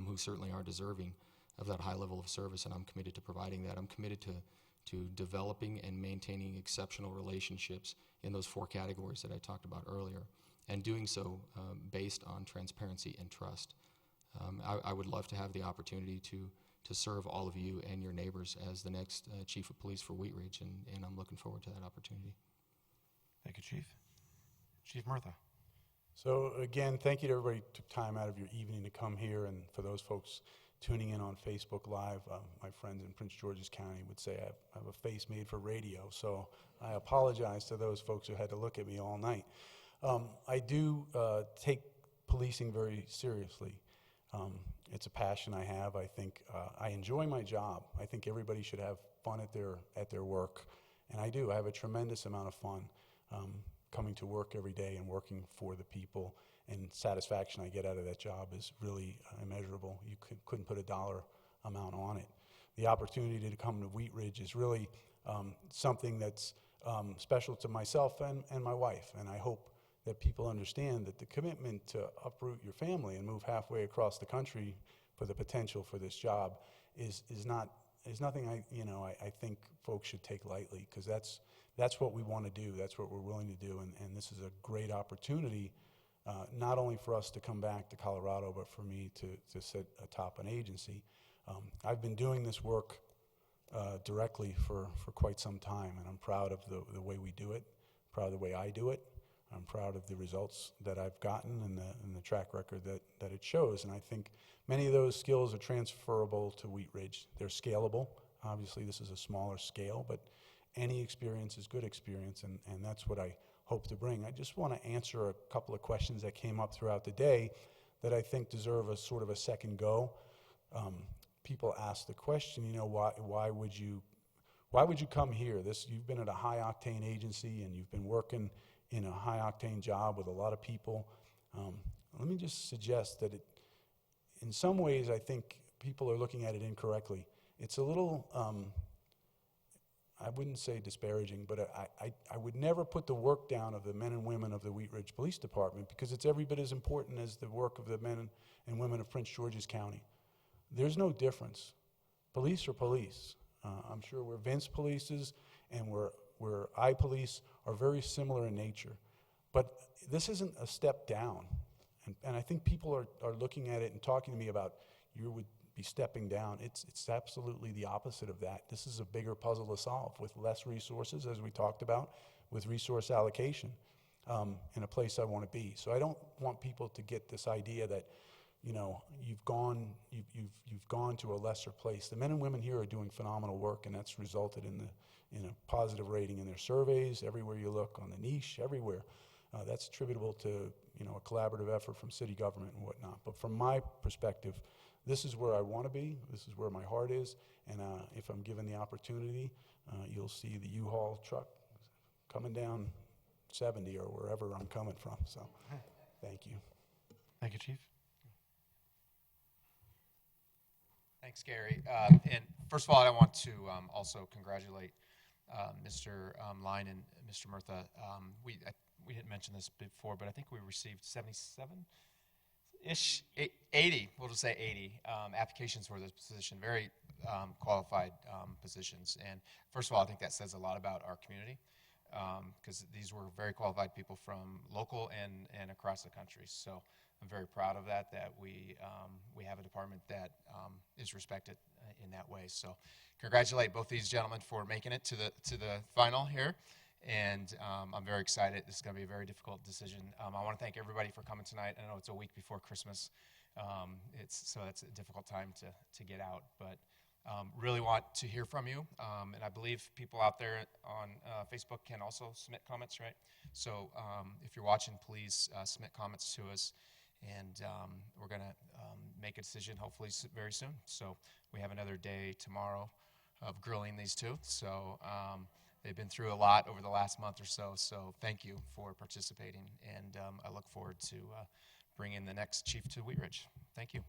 who certainly are deserving of that high level of service, and I'm committed to providing that. I'm committed to developing and maintaining exceptional relationships in those 4 categories that I talked about earlier, and doing so based on transparency and trust. I would love to have the opportunity to serve all of you and your neighbors as the next chief of police for Wheat Ridge, and I'm looking forward to that opportunity. Thank you, Chief. Chief Murtha. So again, thank you to everybody who took time out of your evening to come here, and for those folks tuning in on Facebook Live, my friends in Prince George's County would say I have a face made for radio, so I apologize to those folks who had to look at me all night. I do take policing very seriously. It's a passion I have. I think I enjoy my job. I think everybody should have fun at their work, and I do. I have a tremendous amount of fun coming to work every day and working for the people, and satisfaction I get out of that job is really immeasurable. You couldn't put a dollar amount on it. The opportunity to come to Wheat Ridge is really something that's special to myself and my wife, and I hope that people understand that the commitment to uproot your family and move halfway across the country for the potential for this job is nothing I think folks should take lightly, because that's what we want to do. That's what we're willing to do, and this is a great opportunity, not only for us to come back to Colorado, but for me to sit atop an agency. I've been doing this work directly for quite some time, and I'm proud of the way we do it, proud of the way I do it. I'm proud of the results that I've gotten and the track record that it shows. And I think many of those skills are transferable to Wheat Ridge. They're scalable. Obviously, this is a smaller scale, but any experience is good experience, and that's what I hope to bring. I just want to answer a couple of questions that came up throughout the day that I think deserve a sort of a second go. People ask the question, why would you come here? You've been at a high-octane agency, and you've been working in a high-octane job with a lot of people. Let me just suggest that in some ways, I think people are looking at it incorrectly. It's a little, I wouldn't say disparaging, but I would never put the work down of the men and women of the Wheat Ridge Police Department, because it's every bit as important as the work of the men and women of Prince George's County. There's no difference. Police are police. I'm sure where Vince polices and where I police are very similar in nature. But this isn't a step down. And I think people are looking at it and talking to me about you would be stepping down. It's absolutely the opposite of that. This is a bigger puzzle to solve with less resources, as we talked about, with resource allocation in a place I want to be. So I don't want people to get this idea that you've gone to a lesser place. The men and women here are doing phenomenal work, and that's resulted in a positive rating in their surveys. Everywhere you look on the niche, everywhere, that's attributable to a collaborative effort from city government and whatnot. But from my perspective, this is where I want to be. This is where my heart is, and if I'm given the opportunity, you'll see the U-Haul truck coming down 70 or wherever I'm coming from. So, thank you. Thank you, Chief. Thanks, Gary. And first of all, I want to also congratulate Mr. Line and Mr. Murtha. We didn't mention this before, but I think we received 77-ish, 80, we'll just say 80 applications for this position, very qualified positions. And first of all, I think that says a lot about our community, because these were very qualified people from local and across the country. So I'm very proud of that we have a department that is respected in that way. So congratulate both these gentlemen for making it to the final here. And I'm very excited. This is going to be a very difficult decision. I want to thank everybody for coming tonight. I know it's a week before Christmas, so it's a difficult time to get out. But really want to hear from you. And I believe people out there on Facebook can also submit comments, right? So if you're watching, please submit comments to us. And we're going to make a decision hopefully very soon. So we have another day tomorrow of grilling these two. So they've been through a lot over the last month or so. So thank you for participating. And I look forward to bringing the next chief to Wheat Ridge. Thank you.